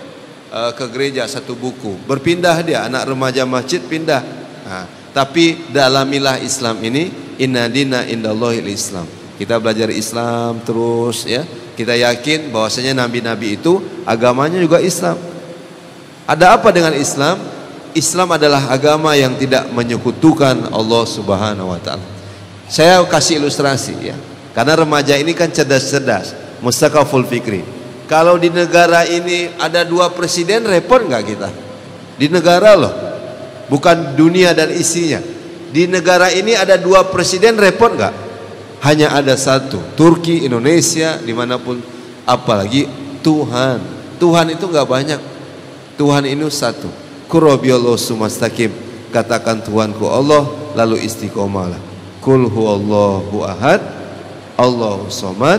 ke gereja satu buku. Berpindah dia, anak remaja masjid pindah. Nah, tapi dalamilah Islam ini, inna dina indallahil Islam. Kita belajar Islam terus ya. Kita yakin bahwasanya nabi-nabi itu agamanya juga Islam. Ada apa dengan Islam? Islam adalah agama yang tidak menyekutukan Allah Subhanahu wa ta'ala. Saya kasih ilustrasi ya. Karena remaja ini kan cerdas-cerdas, mustaqaful fikri. Kalau di negara ini ada 2 presiden, repot nggak kita? Di negara loh, bukan dunia dan isinya. Di negara ini ada 2 presiden, repot nggak? Hanya ada 1, Turki, Indonesia, dimanapun. Apalagi Tuhan. Tuhan itu nggak banyak. Tuhan ini 1. Qurrabiyallahu sumastaqim. Katakan Tuhanku Allah, lalu istiqomahlah. Qul huwallahu ahad, Allahu somad,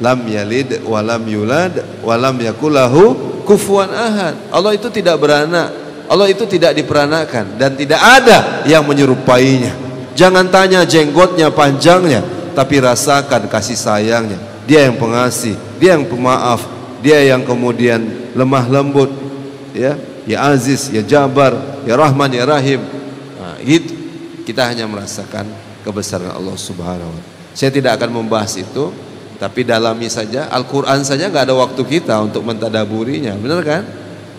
lam yalid walam yulad walam yakulahu kufuwan ahad. Allah itu tidak beranak, Allah itu tidak diperanakan, dan tidak ada yang menyerupainya. Jangan tanya jenggotnya panjangnya, tapi rasakan kasih sayangnya. Dia yang pengasih, dia yang pemaaf, dia yang kemudian lemah lembut, ya, ya Aziz, ya Jabar, ya Rahman, ya Rahim. Nah, gitu. Kita hanya merasakan kebesaran Allah Subhanahu wa ta'ala. Saya tidak akan membahas itu, tapi dalami saja. Al-Quran saja nggak ada waktu kita untuk mentadaburinya, benar kan?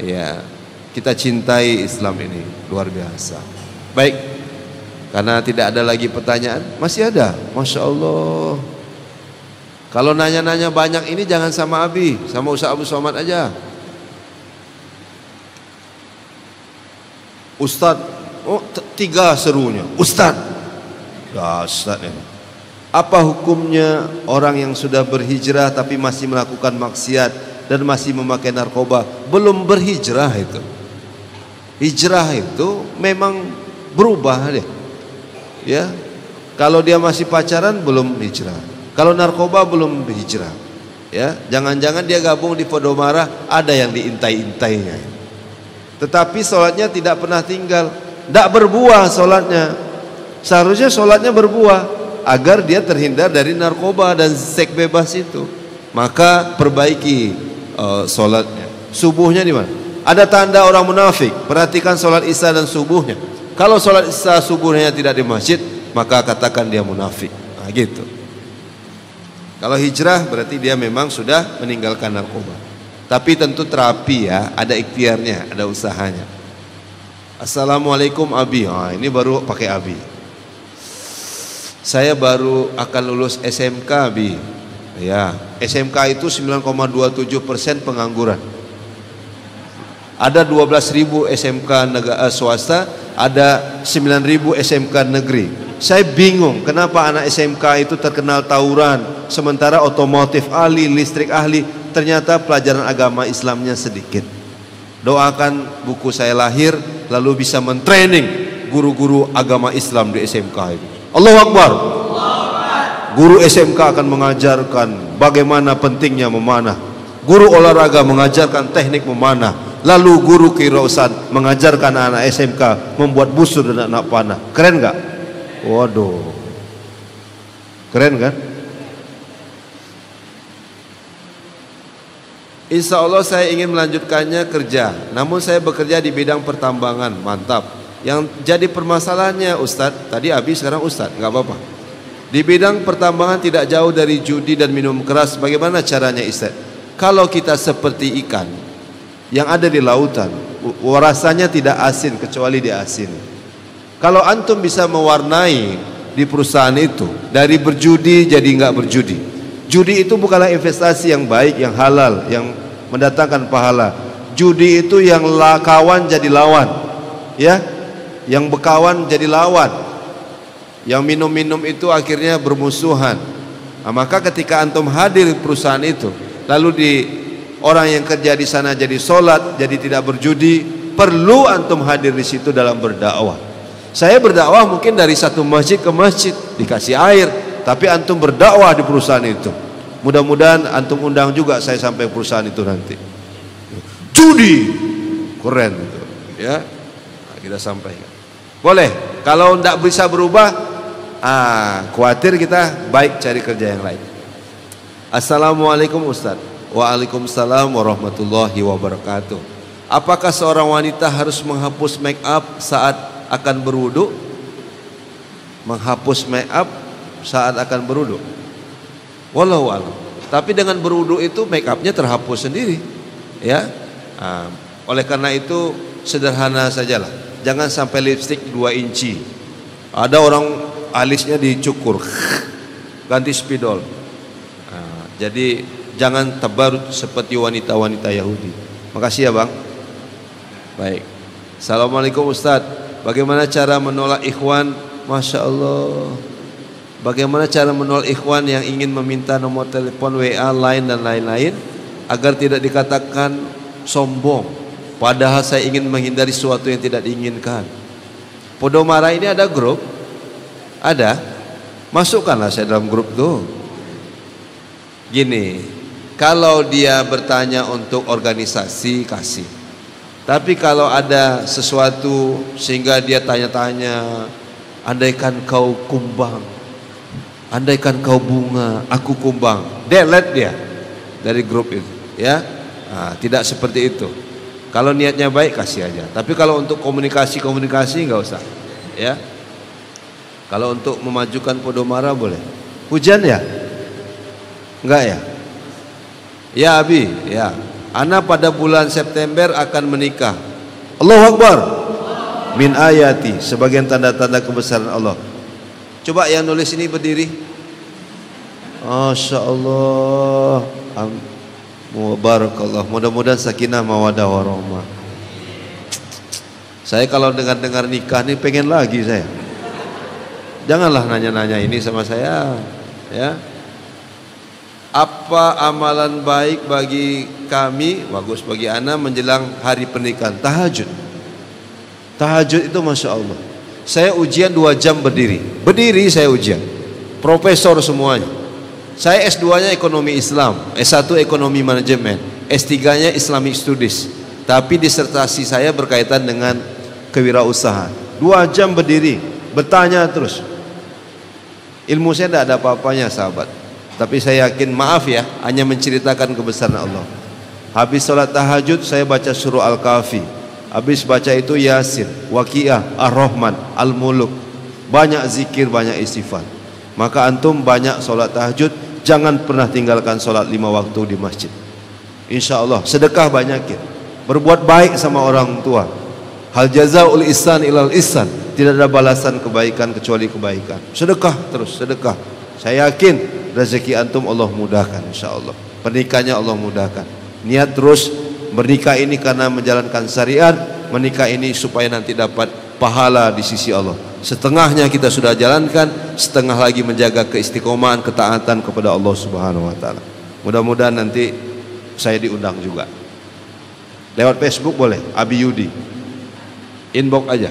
Ya, kita cintai Islam ini luar biasa. Baik, karena tidak ada lagi pertanyaan, masih ada, masya Allah. Kalau nanya-nanya banyak ini jangan sama Abi, sama Ustaz Abdul Somad aja. Ustadz, Oh, tiga serunya, Ustaz. Dasar ini. Apa hukumnya orang yang sudah berhijrah tapi masih melakukan maksiat dan masih memakai narkoba? Belum berhijrah itu. Hijrah itu memang berubah deh. Ya. Kalau dia masih pacaran belum hijrah. Kalau narkoba belum hijrah. Ya, jangan-jangan dia gabung di Podomara, ada yang diintai-intainya. Tetapi sholatnya tidak pernah tinggal, tidak berbuah sholatnya. Seharusnya sholatnya berbuah agar dia terhindar dari narkoba dan seks bebas itu. Maka perbaiki sholatnya. Subuhnya di mana? Ada tanda orang munafik. Perhatikan sholat isya dan subuhnya. Kalau sholat isya subuhnya tidak di masjid, maka katakan dia munafik. Nah, gitu. Kalau hijrah berarti dia memang sudah meninggalkan narkoba. Tapi tentu terapi ya, ada ikhtiarnya, ada usahanya. Assalamualaikum Abi. Nah, ini baru pakai Abi. Saya baru akan lulus SMK Abi. Ya, SMK itu 9,27% pengangguran. Ada 12.000 SMK swasta, ada 9.000 SMK negeri. Saya bingung kenapa anak SMK itu terkenal tawuran, sementara otomotif ahli, listrik ahli, ternyata pelajaran agama Islamnya sedikit. Doakan buku saya lahir lalu bisa mentraining guru-guru agama Islam di SMK itu. Allahu Akbar. Guru SMK akan mengajarkan bagaimana pentingnya memanah. Guru olahraga mengajarkan teknik memanah. Lalu guru kirausan mengajarkan anak SMK membuat busur dan anak panah. Keren gak? Waduh, keren kan? Insya Allah saya ingin melanjutkannya kerja, namun saya bekerja di bidang pertambangan. Mantap. Yang jadi permasalahannya Ustadz, tadi Abi sekarang Ustadz, nggak apa-apa. Di bidang pertambangan tidak jauh dari judi dan minum keras. Bagaimana caranya Ustadz? Kalau kita seperti ikan yang ada di lautan, rasanya tidak asin kecuali dia asin. Kalau antum bisa mewarnai di perusahaan itu dari berjudi jadi nggak berjudi. Judi itu bukanlah investasi yang baik, yang halal, yang mendatangkan pahala. Judi itu yang kawan jadi lawan, ya, yang berkawan jadi lawan, yang minum-minum itu akhirnya bermusuhan. Nah, maka ketika antum hadir di perusahaan itu, lalu di orang yang kerja di sana jadi sholat, jadi tidak berjudi, perlu antum hadir di situ dalam berdakwah. Saya berdakwah mungkin dari satu masjid ke masjid, dikasih air, tapi antum berdakwah di perusahaan itu. Mudah-mudahan antum undang juga saya sampai perusahaan itu nanti. Judi, keren itu, ya. Nah, kita sampaikan. Boleh, kalau tidak bisa berubah, khawatir kita baik cari kerja yang lain. Assalamualaikum Ustaz. Waalaikumsalam warahmatullahi wabarakatuh. Apakah seorang wanita harus menghapus make up saat akan berwudu? Menghapus make up saat akan berwudu, wallahu a'lam. Tapi dengan berwudu itu make upnya terhapus sendiri, ya. Oleh karena itu sederhana sajalah. Jangan sampai lipstik 2 inci. Ada orang alisnya dicukur, ganti spidol. Jadi jangan tabarut seperti wanita-wanita Yahudi. Makasih ya Bang. Baik. Assalamualaikum Ustadz. Bagaimana cara menolak ikhwan? Masya Allah. Bagaimana cara menolak ikhwan yang ingin meminta nomor telepon, WA, Line dan lain-lain agar tidak dikatakan sombong, padahal saya ingin menghindari sesuatu yang tidak diinginkan. Podomara ini ada grup, ada, masukkanlah saya dalam grup tuh. Gini, kalau dia bertanya untuk organisasi, kasih. Tapi kalau ada sesuatu sehingga dia tanya-tanya, andaikan kau kumbang, andaikan kau bunga, aku kumbang, delete dia dari grup itu, ya. Tidak seperti itu. Kalau niatnya baik kasih aja. Tapi kalau untuk komunikasi nggak usah, ya. Kalau untuk memajukan Podomara boleh. Hujan ya? Enggak ya? Ya Abi, ya. Ana pada bulan September akan menikah. Allahu Akbar. Min ayati, sebagian tanda-tanda kebesaran Allah. Coba yang nulis ini berdiri. Masya Allah. Barakallah. Mudah-mudahan sakinah mawadah warahmah. Saya kalau dengar nikah nih pengen lagi saya. Janganlah nanya-nanya ini sama saya, ya. Apa amalan baik bagi kami, bagus bagi ana menjelang hari pernikahan? Tahajud. Tahajud itu Masya Allah. Saya ujian 2 jam berdiri saya ujian. Profesor semuanya. Saya S2-nya ekonomi Islam, S1 ekonomi manajemen, S3-nya Islamic Studies. Tapi disertasi saya berkaitan dengan kewirausahaan. 2 jam berdiri, bertanya terus. Ilmu saya tidak ada apa-apanya sahabat, tapi saya yakin, maaf ya, hanya menceritakan kebesaran Allah. Habis sholat tahajud saya baca surah Al-Kahfi, habis baca itu Yasin, Waqiah, Ar-Rahman, Al-Muluk. Banyak zikir, banyak istighfar. Maka antum banyak sholat tahajud, jangan pernah tinggalkan sholat 5 waktu di masjid. Insya Allah. Sedekah banyakin, berbuat baik sama orang tua. Hal jazaul ihsan ilal ihsan, tidak ada balasan kebaikan kecuali kebaikan. Sedekah terus, sedekah. Saya yakin rezeki antum Allah mudahkan, insya Allah. Pernikahannya Allah mudahkan. Niat terus bernikah ini karena menjalankan syariat, menikah ini supaya nanti dapat pahala di sisi Allah. Setengahnya kita sudah jalankan, setengah lagi menjaga keistiqomahan, ketaatan kepada Allah Subhanahu wa taala. Mudah-mudahan nanti saya diundang juga. Lewat Facebook boleh, Abi Yudi. Inbox aja.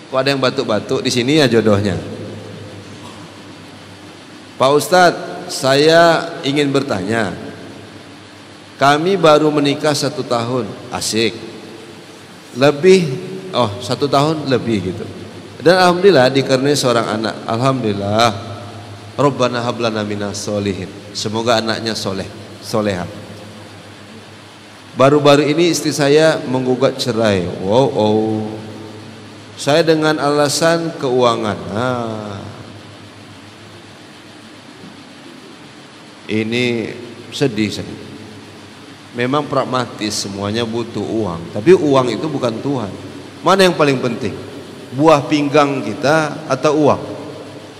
Kok ada yang batuk-batuk di sini ya jodohnya. Pak Ustadz, saya ingin bertanya. Kami baru menikah 1 tahun, asik. Lebih, 1 tahun lebih gitu. Dan alhamdulillah dikaruniai seorang anak. Alhamdulillah. Rabbana hablana minas solihin. Semoga anaknya soleh, solehah. Baru-baru ini istri saya menggugat cerai. Wow. Saya dengan alasan keuangan. Ini sedih saya. Memang pragmatis, semuanya butuh uang. Tapi uang itu bukan Tuhan. Mana yang paling penting? Buah pinggang kita atau uang?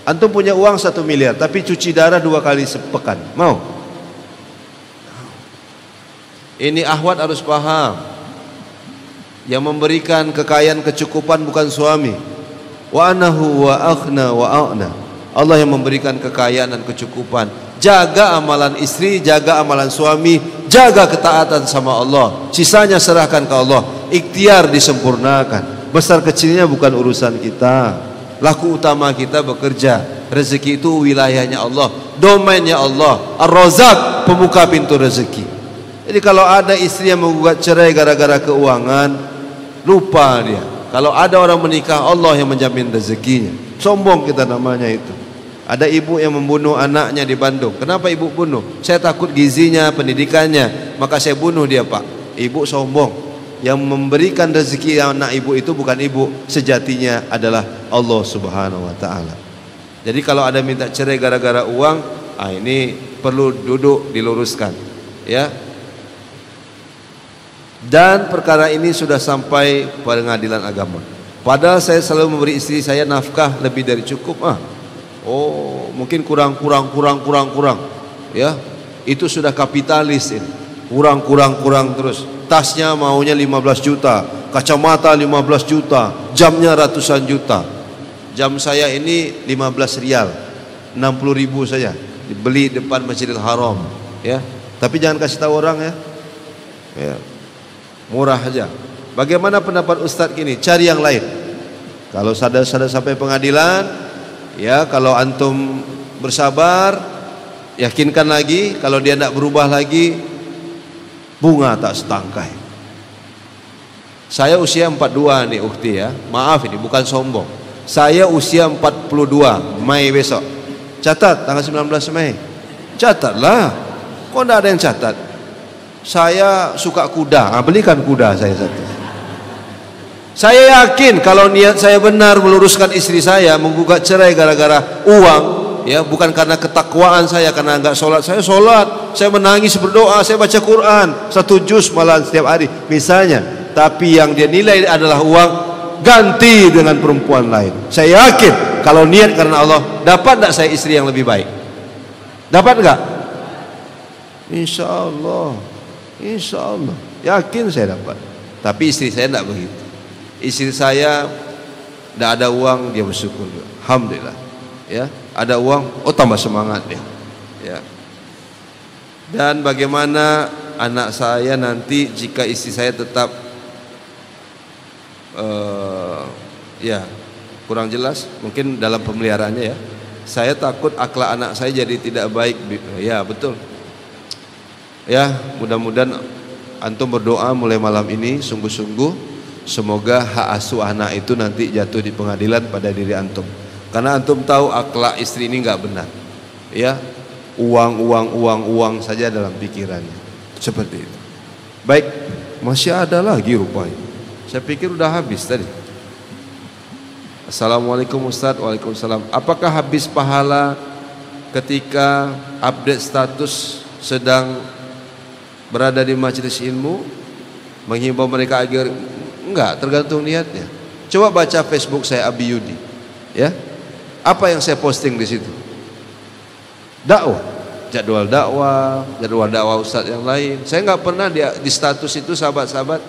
Antum punya uang 1 miliar, tapi cuci darah 2 kali sepekan. Mau? Ini akhwat harus paham. Yang memberikan kekayaan kecukupan bukan suami. Wa anahu wa aghna wa a'na. Allah yang memberikan kekayaan dan kecukupan. Jaga amalan istri, jaga amalan suami, jaga ketaatan sama Allah. Sisanya serahkan ke Allah. Ikhtiar disempurnakan. Besar kecilnya bukan urusan kita. Laku utama kita bekerja. Rezeki itu wilayahnya Allah, domainnya Allah. Ar-Razzaq, pembuka pintu rezeki. Jadi kalau ada istri yang menggugat cerai gara-gara keuangan, lupa dia. Kalau ada orang menikah, Allah yang menjamin rezekinya. Sombong kita namanya itu. Ada ibu yang membunuh anaknya di Bandung. Kenapa ibu bunuh? Saya takut gizinya, pendidikannya, maka saya bunuh dia, Pak. Ibu sombong. Yang memberikan rezeki anak ibu itu bukan ibu, sejatinya adalah Allah Subhanahu wa taala. Jadi kalau ada minta cerai gara-gara uang, ini perlu duduk diluruskan, ya. Dan perkara ini sudah sampai pengadilan agama. Padahal saya selalu memberi istri saya nafkah lebih dari cukup. Mungkin kurang. Ya, itu sudah kapitalis ini. Kurang terus. Tasnya maunya 15 juta, kacamata 15 juta, jamnya ratusan juta. Jam saya ini 15 rial, 60.000 saja. Dibeli depan Masjidil Haram, ya. Tapi jangan kasih tahu orang, ya. Ya. Murah aja. Bagaimana pendapat Ustadz gini? Cari yang lain. Kalau sadar sampai pengadilan, ya, kalau antum bersabar, yakinkan lagi. Kalau dia tidak berubah lagi, bunga tak setangkai. Saya usia 42 nih ukti, ya. Maaf ini bukan sombong. Saya usia 42 Mei besok. Catat tanggal 19 Mei. Catatlah. Kok tidak ada yang catat? Saya suka kuda, belikan kuda saya satu. Saya yakin kalau niat saya benar meluruskan istri saya, menggugat cerai gara-gara uang, ya, bukan karena ketakwaan saya, karena enggak sholat. Saya sholat, saya menangis berdoa, saya baca Quran 1 juz malam setiap hari misalnya. Tapi yang dia nilai adalah uang, ganti dengan perempuan lain. Saya yakin kalau niat karena Allah, dapat enggak saya istri yang lebih baik? Dapat enggak? Insya Allah. Insya Allah, yakin saya dapat. Tapi istri saya tidak begitu. Istri saya tidak ada uang, dia bersyukur. Alhamdulillah. Ya, ada uang, oh tambah semangat dia. Ya. Dan bagaimana anak saya nanti jika istri saya tetap ya kurang jelas, mungkin dalam pemeliharaannya ya. Saya takut akhlak anak saya jadi tidak baik. Ya betul. Ya mudah-mudahan antum berdoa mulai malam ini sungguh-sungguh, semoga hak asuh anak itu nanti jatuh di pengadilan pada diri antum. Karena antum tahu akhlak istri ini nggak benar. Ya, uang saja dalam pikirannya. Seperti itu. Baik, masih ada lagi rupanya. Saya pikir udah habis tadi. Assalamualaikum Ustaz. Waalaikumsalam. Apakah habis pahala ketika update status sedang berada di majelis ilmu, menghimbau mereka agar enggak, tergantung niatnya. Coba baca Facebook saya Abi Yudi, ya. Apa yang saya posting di situ? Dakwah, jadwal dakwah ustaz yang lain. Saya nggak pernah di status itu sahabat-sahabat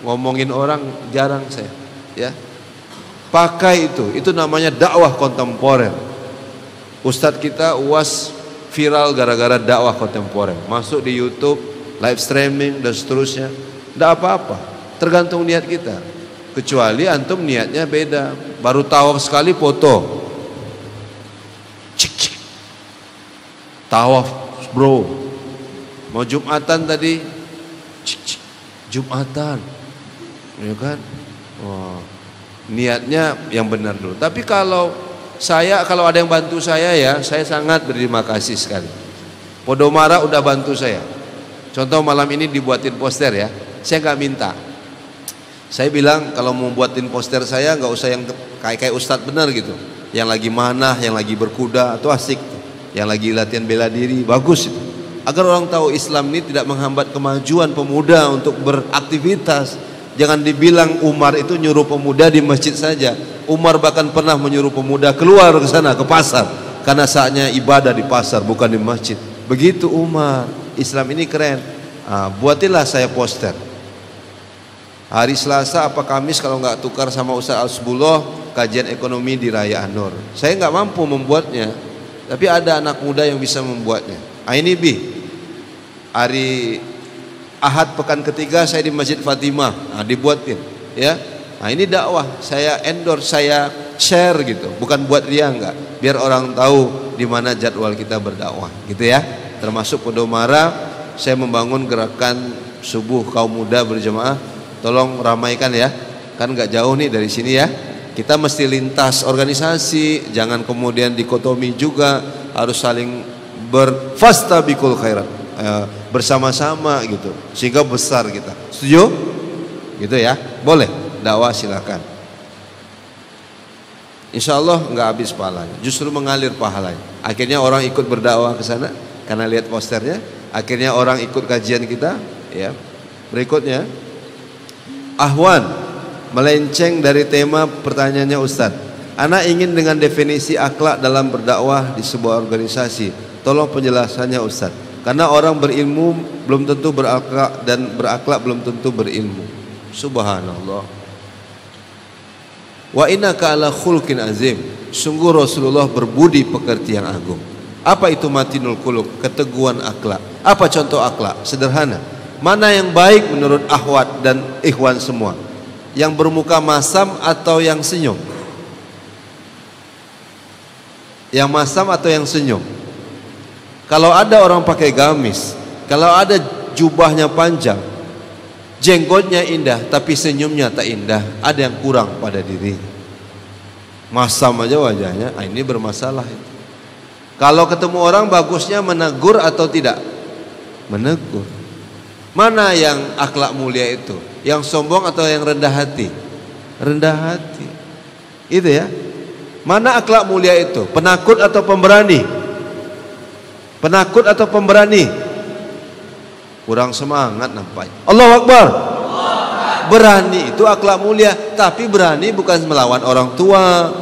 ngomongin orang, jarang saya, ya. Pakai itu namanya dakwah kontemporer. Ustadz kita UAS viral gara-gara dakwah kontemporer, masuk di YouTube, live streaming dan seterusnya. Tidak apa-apa, tergantung niat kita. Kecuali antum niatnya beda, baru tawaf sekali foto, cik. Tawaf bro, mau Jumatan tadi, cik. Jumatan, ya kan? Oh, niatnya yang benar dulu. Tapi kalau ada yang bantu saya ya, saya sangat berterima kasih sekali. Podomara udah bantu saya. Contoh malam ini dibuatin poster ya, saya nggak minta. Saya bilang kalau mau buatin poster saya nggak usah yang kayak Ustadz bener gitu, yang lagi manah, yang lagi berkuda, atau asik, yang lagi latihan bela diri, bagus itu. Agar orang tahu Islam ini tidak menghambat kemajuan pemuda untuk beraktivitas. Jangan dibilang Umar itu nyuruh pemuda di masjid saja. Umar bahkan pernah menyuruh pemuda keluar ke sana, ke pasar, karena saatnya ibadah di pasar bukan di masjid. Begitu Umar. Islam ini keren. Buatilah saya poster. Hari Selasa apa Kamis kalau nggak tukar sama Ustaz Al-Subullah, kajian ekonomi di Raya Anur. Saya nggak mampu membuatnya, tapi ada anak muda yang bisa membuatnya. Ini hari Ahad pekan ketiga saya di Masjid Fatimah, dibuatin, ya. Ini dakwah, saya endorse, saya share gitu, bukan buat dia enggak, biar orang tahu di mana jadwal kita berdakwah, gitu ya. Termasuk Podomara, saya membangun gerakan subuh kaum muda berjamaah, tolong ramaikan ya, kan nggak jauh nih dari sini ya. Kita mesti lintas organisasi, jangan kemudian dikotomi juga, harus saling berfastabiqul khairat. Bersama-sama gitu, sehingga besar kita. Setuju? Gitu ya, boleh dakwah silakan. Insya Allah nggak habis pahalanya, justru mengalir pahalanya. Akhirnya orang ikut berdakwah ke sana karena lihat posternya. Akhirnya orang ikut kajian kita. Ya, berikutnya, Ahwan melenceng dari tema pertanyaannya Ustadz. Anak ingin dengan definisi akhlak dalam berdakwah di sebuah organisasi. Tolong penjelasannya Ustadz. Karena orang berilmu belum tentu berakhlak dan berakhlak belum tentu berilmu. Subhanallah. Wa innaka ala khulqin azim. Sungguh Rasulullah berbudi pekerti yang agung. Apa itu matinul khuluq? Keteguhan akhlak. Apa contoh akhlak? Sederhana. Mana yang baik menurut akhwat dan ikhwan semua? Yang bermuka masam atau yang senyum? Yang masam atau yang senyum? Kalau ada orang pakai gamis, kalau ada jubahnya panjang, jenggotnya indah, tapi senyumnya tak indah, ada yang kurang pada diri. Masam aja wajahnya, ini bermasalah. Kalau ketemu orang bagusnya menegur atau tidak? Menegur. Mana yang akhlak mulia itu? Yang sombong atau yang rendah hati? Rendah hati. Itu ya. Mana akhlak mulia itu? Penakut atau pemberani? Penakut atau pemberani? Kurang semangat nampaknya. Allahu Akbar. Berani itu akhlak mulia, tapi berani bukan melawan orang tua.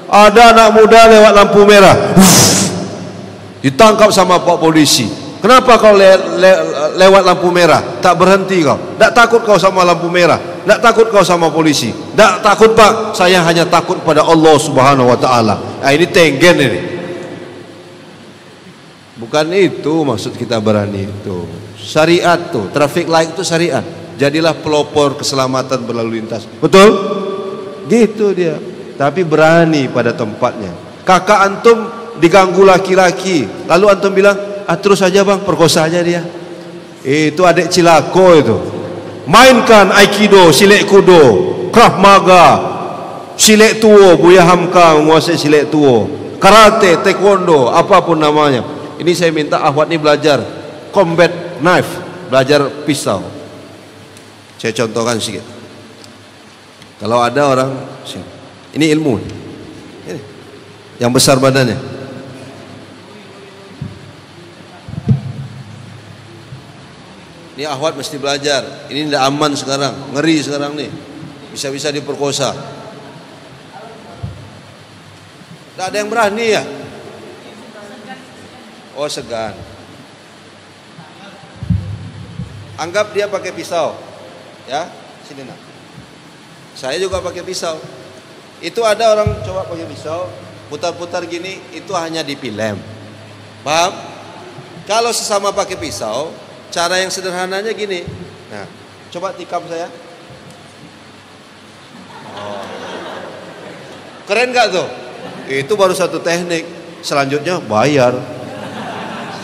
Ada anak muda lewat lampu merah, ditangkap sama Pak polisi. Kenapa kau lewat lampu merah tak berhenti kau? Tak takut kau sama lampu merah? Tak takut kau sama polisi? Tak takut Pak, saya hanya takut pada Allah Subhanahu wa taala. Nah, ini tenggen ini. Bukan itu maksud kita berani itu. Syariat tuh, traffic light itu syariat. Jadilah pelopor keselamatan berlalu lintas. Betul? Gitu dia. Tapi berani pada tempatnya. Kakak antum diganggu laki-laki, lalu antum bilang, terus saja bang, perkosa aja dia. Itu adik cilako itu. Mainkan aikido, silek kudo, krav maga, silek tuo, Buya Hamka menguasai silek tuo, karate, taekwondo, apapun namanya. Ini saya minta Ahwat ini belajar combat knife, belajar pisau. Saya contohkan sedikit. Kalau ada orang, ini ilmu, ini, yang besar badannya. Ini Ahwat mesti belajar. Ini tidak aman sekarang, ngeri sekarang nih. Bisa-bisa diperkosa. Tidak ada yang berani ya? Oh segan. Anggap dia pakai pisau, ya sini nak. Saya juga pakai pisau. Itu ada orang coba pakai pisau, putar-putar gini, itu hanya di film. Paham? Kalau sesama pakai pisau, cara yang sederhananya gini. Nah, coba tikam saya. Oh. Keren gak tuh? Itu baru satu teknik. Selanjutnya bayar.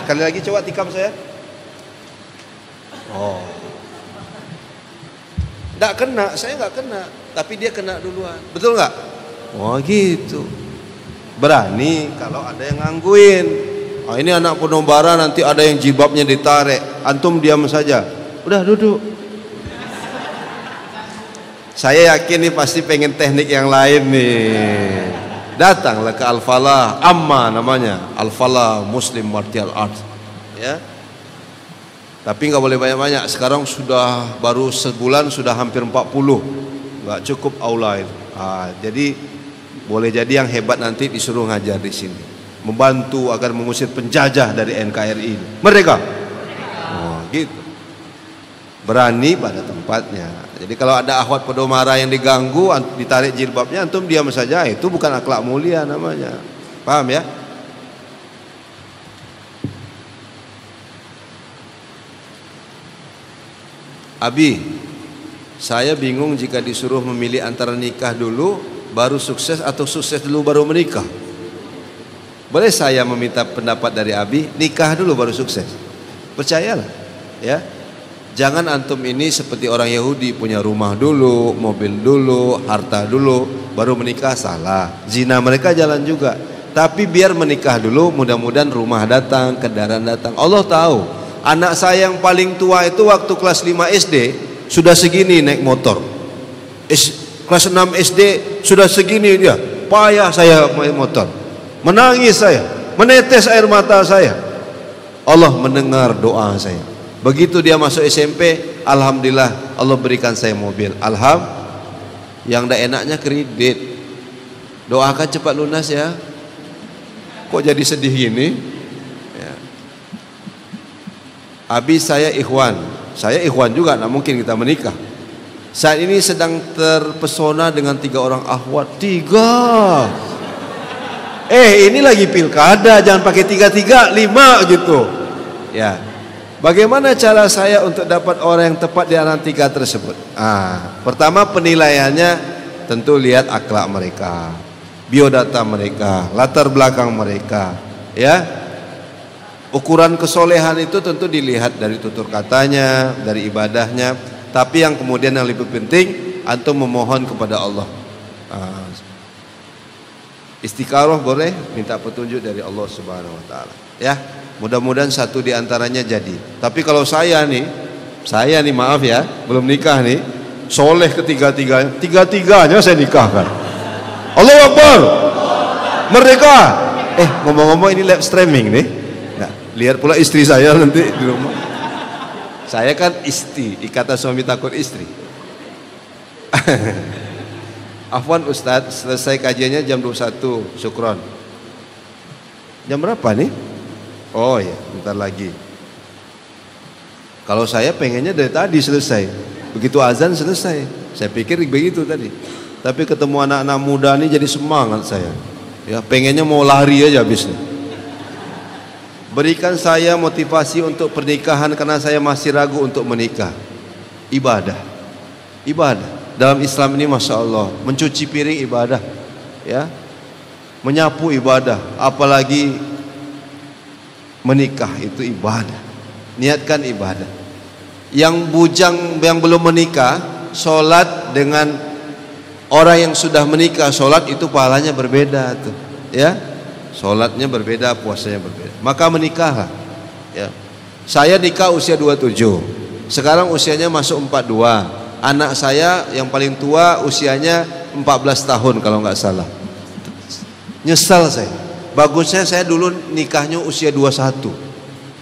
Sekali lagi coba tikam saya. Oh. Nggak kena, saya nggak kena, tapi dia kena duluan. Betul nggak? Oh gitu. Berani kalau ada yang ngangguin. Oh, ini anak penombara, nanti ada yang jilbabnya ditarik, antum diam saja. Udah duduk. Saya yakin nih pasti pengen teknik yang lain nih. Datanglah ke Al-Falah, Amma namanya, Al-Falah Muslim Martial Arts. Ya. Tapi nggak boleh banyak-banyak. Sekarang sudah baru sebulan sudah hampir 40. Nggak cukup aula itu. Jadi boleh jadi yang hebat nanti disuruh ngajar di sini, membantu agar mengusir penjajah dari NKRI. Mereka. Oh, gitu. Berani pada tempatnya. Jadi kalau ada Ahwat Podomara yang diganggu, ditarik jilbabnya, antum diam saja. Itu bukan akhlak mulia namanya. Paham ya? Abi, saya bingung jika disuruh memilih antara nikah dulu baru sukses atau sukses dulu baru menikah. Boleh saya meminta pendapat dari Abi, nikah dulu baru sukses? Percayalah, ya. Jangan antum ini seperti orang Yahudi, punya rumah dulu, mobil dulu, harta dulu, baru menikah. Salah. Zina mereka jalan juga. Tapi biar menikah dulu, mudah-mudahan rumah datang, kendaraan datang. Allah tahu. Anak saya yang paling tua itu waktu kelas 5 SD sudah segini naik motor. Kelas 6 SD sudah segini dia. Payah saya naik motor. Menangis saya, menetes air mata saya. Allah mendengar doa saya. Begitu dia masuk SMP, alhamdulillah Allah berikan saya mobil. Yang tidak enaknya kredit. Doakan cepat lunas ya. Kok jadi sedih gini? Abi, saya ikhwan juga, tidak mungkin kita menikah. Saat ini sedang terpesona dengan 3 orang Ahwat. 3. Ini lagi pilkada, jangan pakai 3, 5 gitu. Ya. Bagaimana cara saya untuk dapat orang yang tepat di antara 3 tersebut? Pertama penilaiannya tentu lihat akhlak mereka, biodata mereka, latar belakang mereka, ya. Ukuran kesolehan itu tentu dilihat dari tutur katanya, dari ibadahnya. Tapi yang kemudian yang lebih penting, antum memohon kepada Allah. Istiqaroh boleh, minta petunjuk dari Allah Subhanahu Wa Taala. Ya, mudah-mudahan satu di antaranya jadi. Tapi kalau saya nih maaf ya, belum nikah nih, soleh tiga-tiganya saya nikahkan. Allahu Akbar. Merdeka. Ngomong-ngomong ini live streaming nih. Lihat pula istri saya nanti di rumah. Saya kan istri, ikatan suami takut istri. Afwan Ustadz, selesai kajiannya jam 21, syukron. Jam berapa nih? Oh ya, bentar lagi. Kalau saya pengennya dari tadi selesai, begitu azan selesai. Saya pikir begitu tadi. Tapi ketemu anak-anak muda ini jadi semangat saya. Ya, pengennya mau lari aja habis nih. Berikan saya motivasi untuk pernikahan karena saya masih ragu untuk menikah. Ibadah. Ibadah. Dalam Islam ini Masya Allah, mencuci piring ibadah. Ya. Menyapu ibadah, apalagi menikah itu ibadah. Niatkan ibadah. Yang bujang yang belum menikah, sholat dengan orang yang sudah menikah, sholat itu pahalanya berbeda tuh, ya. Sholatnya berbeda, puasanya berbeda. Maka menikahlah. Ya. Saya nikah usia 27. Sekarang usianya masuk 42. Anak saya yang paling tua usianya 14 tahun kalau nggak salah. Nyesal saya. Bagusnya saya dulu nikahnya usia 21.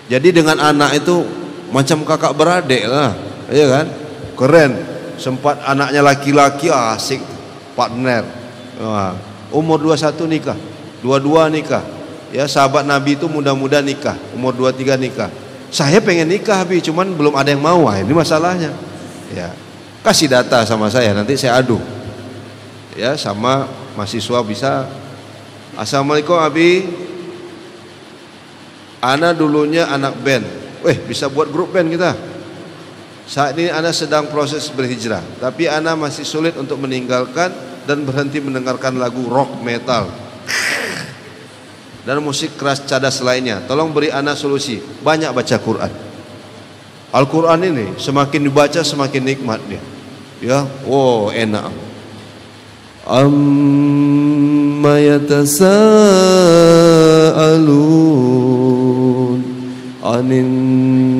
Jadi dengan anak itu macam kakak beradik lah, iya kan? Keren. Sempat anaknya laki-laki, asik, partner. Wah, umur 21 nikah, 22 nikah. Ya, sahabat Nabi itu muda-muda nikah, umur 23 nikah. Saya pengen nikah, cuman belum ada yang mau. Ini masalahnya. Ya, kasih data sama saya, nanti saya adu. Ya, sama mahasiswa bisa. Assalamualaikum Abi. Ana dulunya anak band. Bisa buat grup band kita. Saat ini Ana sedang proses berhijrah, tapi Ana masih sulit untuk meninggalkan dan berhenti mendengarkan lagu rock, metal dan musik keras cadas lainnya. Tolong beri Ana solusi. Banyak baca Quran. Al-Quran ini semakin dibaca semakin nikmat dia. Ya, enak. Amma yatasaalun anin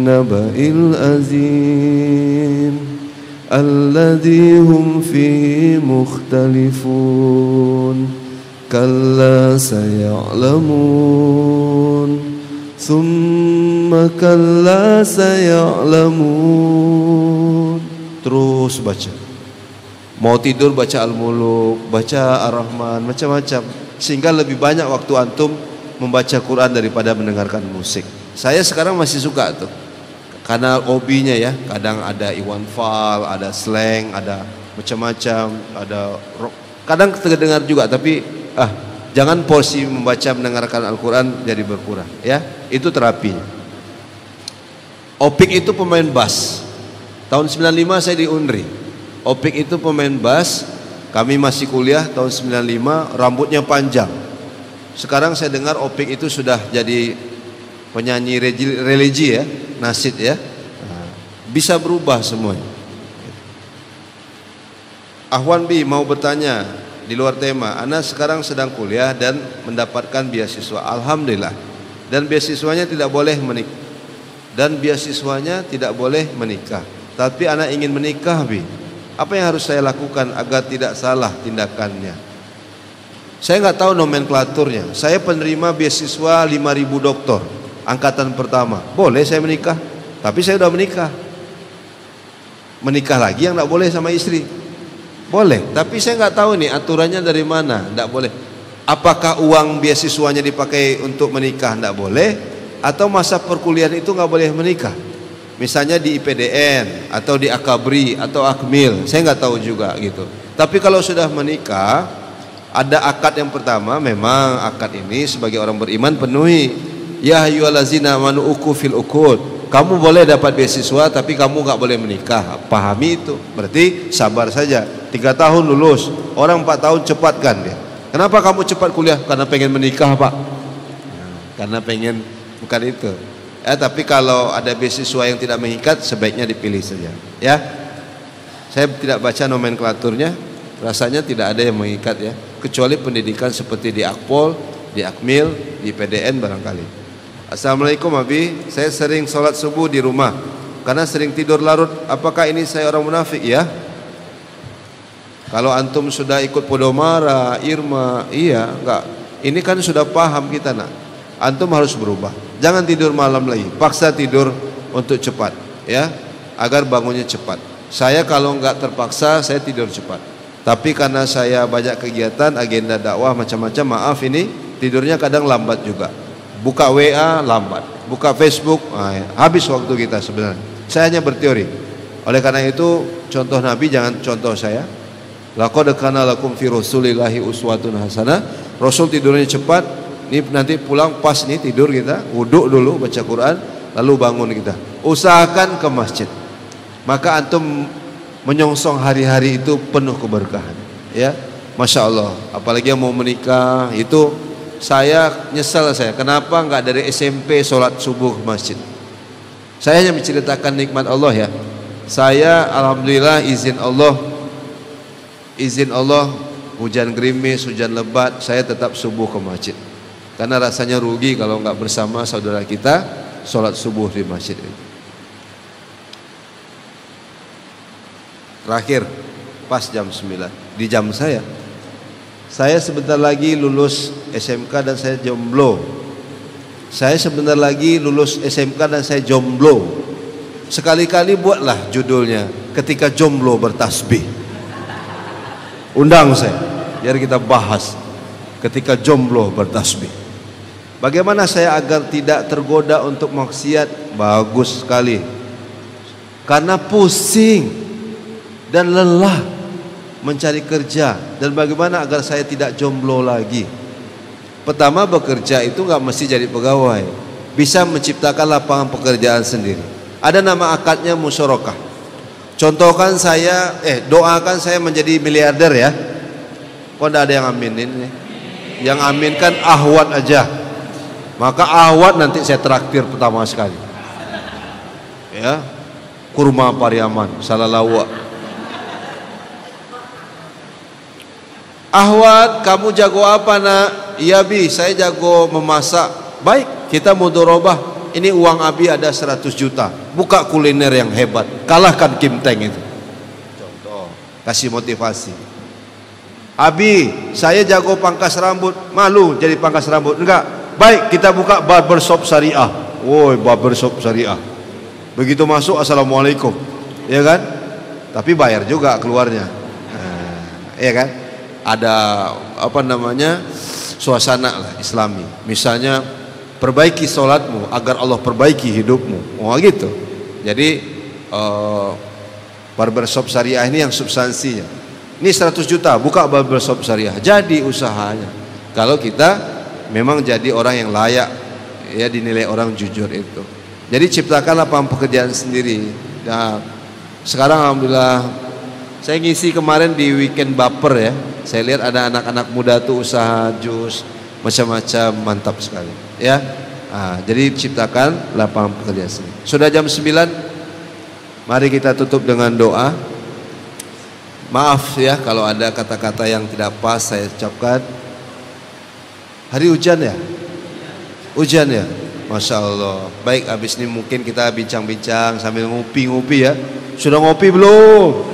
naba'il azim alladhi hum fihi mukhtalifun kalla saya'lamun thumma kalla saya'lamun. Terus baca. Mau tidur baca Al-Muluk, baca Ar-Rahman, macam-macam. Sehingga lebih banyak waktu antum membaca Quran daripada mendengarkan musik. Saya sekarang masih suka tuh, karena hobinya ya. Kadang ada Iwan Fals, ada slang, ada macam-macam, ada rock. Kadang terdengar juga, tapi jangan porsi membaca mendengarkan Al-Quran jadi berkurang. Ya, itu terapinya. Opik itu pemain bass. Tahun 95 saya di Unri. Opik itu pemain bass. Kami masih kuliah tahun 95, rambutnya panjang. Sekarang saya dengar Opik itu sudah jadi penyanyi religi ya, nasid ya. Bisa berubah semuanya. Ahwan B mau bertanya di luar tema. Ana sekarang sedang kuliah dan mendapatkan beasiswa. Alhamdulillah. Dan beasiswanya tidak boleh menikah. Tapi Ana ingin menikah, Bi. Apa yang harus saya lakukan agar tidak salah tindakannya? Saya nggak tahu nomenklaturnya. Saya penerima beasiswa 5.000 doktor angkatan pertama. Boleh saya menikah? Tapi saya sudah menikah. Menikah lagi yang nggak boleh sama istri. Boleh, tapi saya nggak tahu nih aturannya dari mana. Nggak boleh. Apakah uang beasiswanya dipakai untuk menikah? Nggak boleh. Atau masa perkuliahan itu nggak boleh menikah? Misalnya di IPDN atau di Akabri atau Akmil, saya nggak tahu juga gitu. Tapi kalau sudah menikah, ada akad yang pertama. Memang akad ini sebagai orang beriman penuhi. Ya ayyuhallazina amanu uku fil uqud. Kamu boleh dapat beasiswa, tapi kamu nggak boleh menikah. Pahami itu. Berarti sabar saja. 3 tahun lulus, orang 4 tahun cepatkan dia. Kenapa kamu cepat kuliah? Karena pengen menikah, Pak. Karena pengen, bukan itu. Tapi kalau ada beasiswa yang tidak mengikat, sebaiknya dipilih saja. Ya, saya tidak baca nomenklaturnya, rasanya tidak ada yang mengikat ya, kecuali pendidikan seperti di Akpol, di Akmil, di PDN barangkali. Assalamualaikum Abi, saya sering sholat subuh di rumah karena sering tidur larut. Apakah ini saya orang munafik? Ya. Kalau antum sudah ikut Podomara, Irma, iya, enggak. Ini kan sudah paham kita nak. Antum harus berubah. Jangan tidur malam lagi. Paksa tidur untuk cepat, ya, agar bangunnya cepat. Saya kalau enggak terpaksa, saya tidur cepat. Tapi karena saya banyak kegiatan, agenda dakwah macam-macam, maaf ini tidurnya kadang lambat juga. Buka WA lambat, buka Facebook, habis waktu kita sebenarnya. Saya hanya berteori. Oleh karena itu contoh Nabi jangan contoh saya. Laqad kana lakum fi Rasulillahi uswatun hasanah. Rasul tidurnya cepat, ini nanti pulang pas nih tidur kita, wudhu dulu baca Quran, lalu bangun kita. Usahakan ke masjid. Maka antum menyongsong hari-hari itu penuh keberkahan. Ya, masya Allah. Apalagi yang mau menikah itu saya nyesal kenapa nggak dari SMP sholat subuh ke masjid. Saya hanya menceritakan nikmat Allah ya. Saya alhamdulillah izin Allah hujan gerimis, hujan lebat, saya tetap subuh ke masjid. Karena rasanya rugi kalau nggak bersama saudara kita sholat subuh di masjid itu. Terakhir pas jam 9 di jam saya sebentar lagi lulus SMK dan saya jomblo. Saya sebentar lagi lulus SMK dan saya jomblo. Sekali-kali buatlah judulnya ketika jomblo bertasbih. Undang saya biar kita bahas ketika jomblo bertasbih. Bagaimana saya agar tidak tergoda untuk maksiat? Bagus sekali. Karena pusing dan lelah mencari kerja. Dan bagaimana agar saya tidak jomblo lagi? Pertama, bekerja itu nggak mesti jadi pegawai, bisa menciptakan lapangan pekerjaan sendiri. Ada nama akadnya musyarakah. Contohkan saya, doakan saya menjadi miliarder ya. Kok nggak ada yang aminin nih? Yang aminkan Ahwat aja. Maka Ahwat nanti saya traktir pertama sekali. Ya, kurma Pariaman, salalawa. Ahwat, kamu jago apa nak? Iya Bi, saya jago memasak. Baik, kita mudharabah. Ini uang Abi ada 100 juta. Buka kuliner yang hebat. Kalahkan Kim Teng itu. Contoh, kasih motivasi. Abi, saya jago pangkas rambut. Malu jadi pangkas rambut? Enggak. Baik, kita buka barbershop syariah. Woi, barbershop syariah. Begitu masuk, assalamualaikum. Ya kan? Tapi bayar juga keluarnya. Ya kan? Ada apa namanya? Suasana lah Islami. Misalnya perbaiki sholatmu agar Allah perbaiki hidupmu. Oh gitu. Jadi barbershop syariah ini yang substansinya. Ini 100 juta buka barbershop syariah. Jadi usahanya. Kalau kita memang jadi orang yang layak, ya dinilai orang jujur itu. Jadi ciptakan lapangan pekerjaan sendiri. Nah, sekarang alhamdulillah saya ngisi kemarin di weekend baper ya. Saya lihat ada anak-anak muda tuh usaha jus macam-macam, mantap sekali ya. Jadi ciptakan lapangan pekerjaan sendiri. Sudah jam 9. Mari kita tutup dengan doa. Maaf ya kalau ada kata-kata yang tidak pas saya ucapkan. Hari hujan ya? Hujan ya? Masya Allah. Baik, habis ini mungkin kita bincang-bincang sambil ngopi-ngopi ya. Sudah ngopi belum?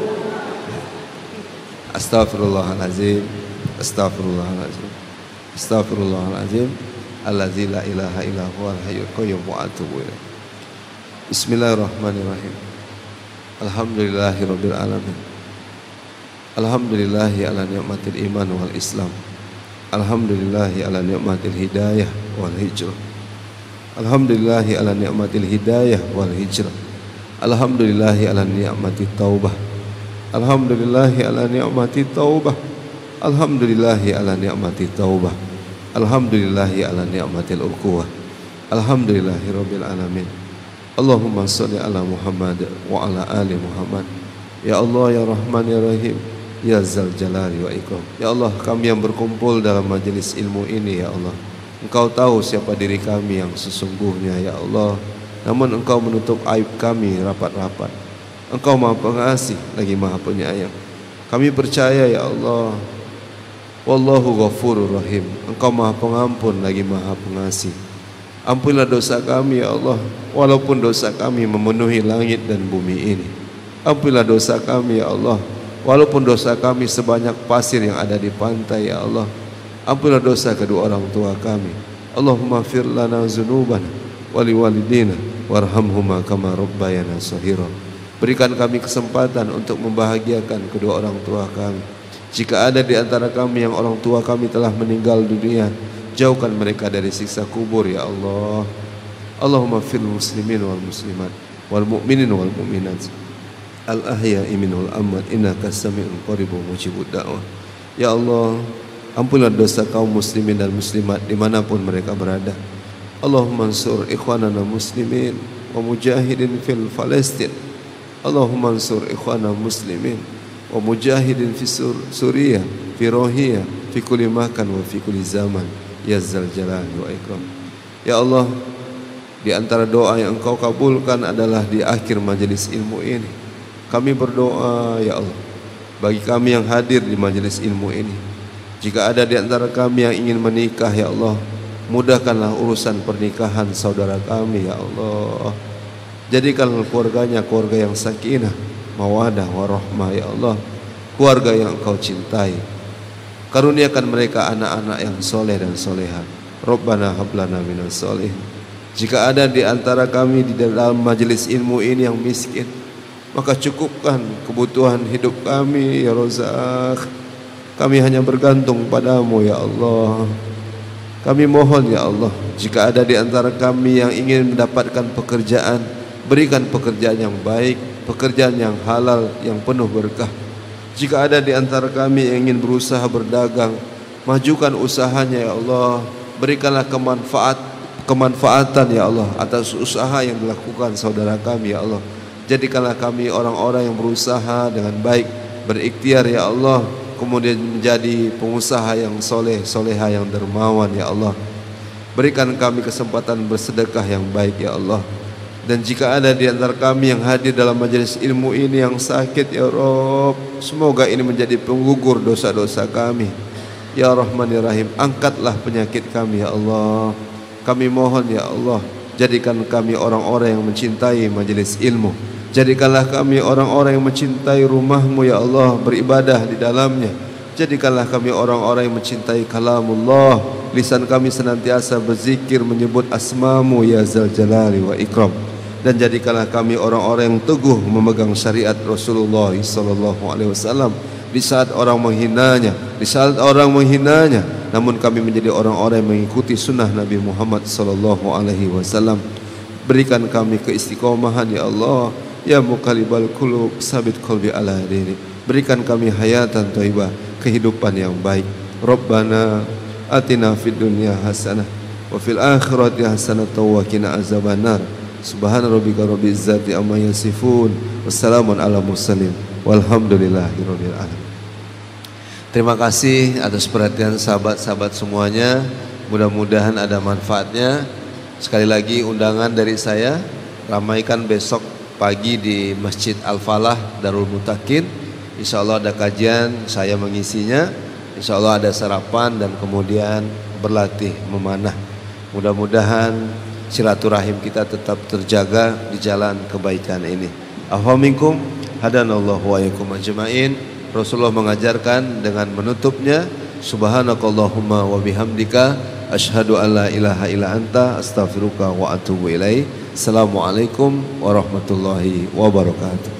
Astaghfirullahaladzim. Astaghfirullahaladzim. Astaghfirullahaladzim. Allazi la ilaha illa huwal hayyul qayyum wa atubu ilaih. Bismillahirrahmanirrahim. Alhamdulillahirabbil alamin. Alhamdulillahi ala ni'matil iman wal islam. Alhamdulillahi ala ni'matil hidayah wal hijrah. Alhamdulillahi ala ni'matil hidayah wal hijrah. Alhamdulillahi ala ni'matit taubah. Alhamdulillahi ala ni'matit taubah. Alhamdulillahi ala ni'matit taubah. Alhamdulillahi ala ni'matil ukhuwah. Alhamdulillahi rabbil alamin. Allahumma sholli ala Muhammad wa ala ali Muhammad. Ya Allah ya Rahman ya Rahim, ya Zal Jalali wa Ikram. Ya Allah, kami yang berkumpul dalam majelis ilmu ini ya Allah, Engkau tahu siapa diri kami yang sesungguhnya ya Allah. Namun Engkau menutup aib kami rapat-rapat. Engkau Maha Pengasih lagi Maha Penyayang. Kami percaya ya Allah, Wallahu Ghafurur Rahim. Engkau Maha Pengampun lagi Maha Pengasih. Ampunilah dosa kami ya Allah, walaupun dosa kami memenuhi langit dan bumi ini. Ampunilah dosa kami ya Allah, walaupun dosa kami sebanyak pasir yang ada di pantai ya Allah. Ampunilah dosa kedua orang tua kami. Allahumma fir lana dzunubana wa liwalidina warhamhuma kama rabbayana shaghira. Berikan kami kesempatan untuk membahagiakan kedua orang tua kami. Jika ada di antara kami yang orang tua kami telah meninggal dunia, jauhkan mereka dari siksa kubur ya Allah. Allahumma fil muslimin wal muslimat wal mu'minin wal mu'minat al ahya'i minhum amwat innaka sami'un qaribun mujibud da'wah. Ya Allah, ampunlah dosa kaum muslimin dan muslimat dimanapun mereka berada. Allahumma ansur ikhwanana muslimin wa mujahidin fil Palestin. Allahumma ansur ikhwana muslimin wa mujahidin fi Suriah, fi Rohiyah, fi kulli makan wa fi kulli zaman ya zal jalali wa ikram. Ya Allah, di antara doa yang Engkau kabulkan adalah di akhir majelis ilmu ini. Kami berdoa ya Allah bagi kami yang hadir di majelis ilmu ini. Jika ada di antara kami yang ingin menikah ya Allah, mudahkanlah urusan pernikahan saudara kami ya Allah. Jadikanlah keluarganya keluarga yang sakinah, mawadah, warahmah ya Allah. Keluarga yang Engkau cintai. Karuniakan mereka anak-anak yang soleh dan soleha. Rabbana hablana minas soleh. Jika ada di antara kami di dalam majelis ilmu ini yang miskin, maka cukupkan kebutuhan hidup kami ya Razak. Kami hanya bergantung padamu ya Allah. Kami mohon ya Allah, jika ada di antara kami yang ingin mendapatkan pekerjaan, berikan pekerjaan yang baik, pekerjaan yang halal, yang penuh berkah. Jika ada di antara kami yang ingin berusaha berdagang, majukan usahanya ya Allah. Berikanlah kemanfaatan ya Allah atas usaha yang dilakukan saudara kami ya Allah. Jadikanlah kami orang-orang yang berusaha dengan baik, berikhtiar ya Allah, kemudian menjadi pengusaha yang soleh, soleha, yang dermawan ya Allah. Berikan kami kesempatan bersedekah yang baik ya Allah. Dan jika ada di antara kami yang hadir dalam majelis ilmu ini yang sakit ya Rabb, semoga ini menjadi penggugur dosa-dosa kami ya Rahman ya Rahim. Angkatlah penyakit kami ya Allah. Kami mohon ya Allah, jadikan kami orang-orang yang mencintai majelis ilmu. Jadikanlah kami orang-orang yang mencintai rumahmu ya Allah, beribadah di dalamnya. Jadikanlah kami orang-orang yang mencintai kalamullah. Lisan kami senantiasa berzikir menyebut asmamu ya zal jalali wa ikram. Dan jadikanlah kami orang-orang yang teguh memegang syariat Rasulullah sallallahu alaihi wasallam di saat orang menghinanya, namun kami menjadi orang-orang yang mengikuti sunnah Nabi Muhammad sallallahu alaihi wasallam. Berikan kami keistiqomahan ya Allah. Ya muqallibal qulub sabit qalbi ala dinik. Berikan kami hayatan thayyibah, kehidupan yang baik. Rabbana atina fid dunya hasanah wa fil akhirati hasanah wa qina azabannar. Subhana rabbika rabbil izzati amma yasifun. Wassalamun ala mursalin walhamdulillahi rabbil alamin. Terima kasih atas perhatian sahabat-sahabat semuanya. Mudah-mudahan ada manfaatnya. Sekali lagi undangan dari saya, ramaikan besok pagi di Masjid Al-Falah Darul Mutakin. Insya Allah ada kajian, saya mengisinya. Insya Allah ada sarapan dan kemudian berlatih memanah. Mudah-mudahan silaturahim kita tetap terjaga di jalan kebaikan ini. Afaminkum hadanallahu wa iyyakum ajmain. Rasulullah mengajarkan dengan menutupnya, subhanakallahumma wa bihamdika asyhadu an la ilaha illa anta astaghfiruka wa atubu ilaik. Assalamualaikum warahmatullahi wabarakatuh.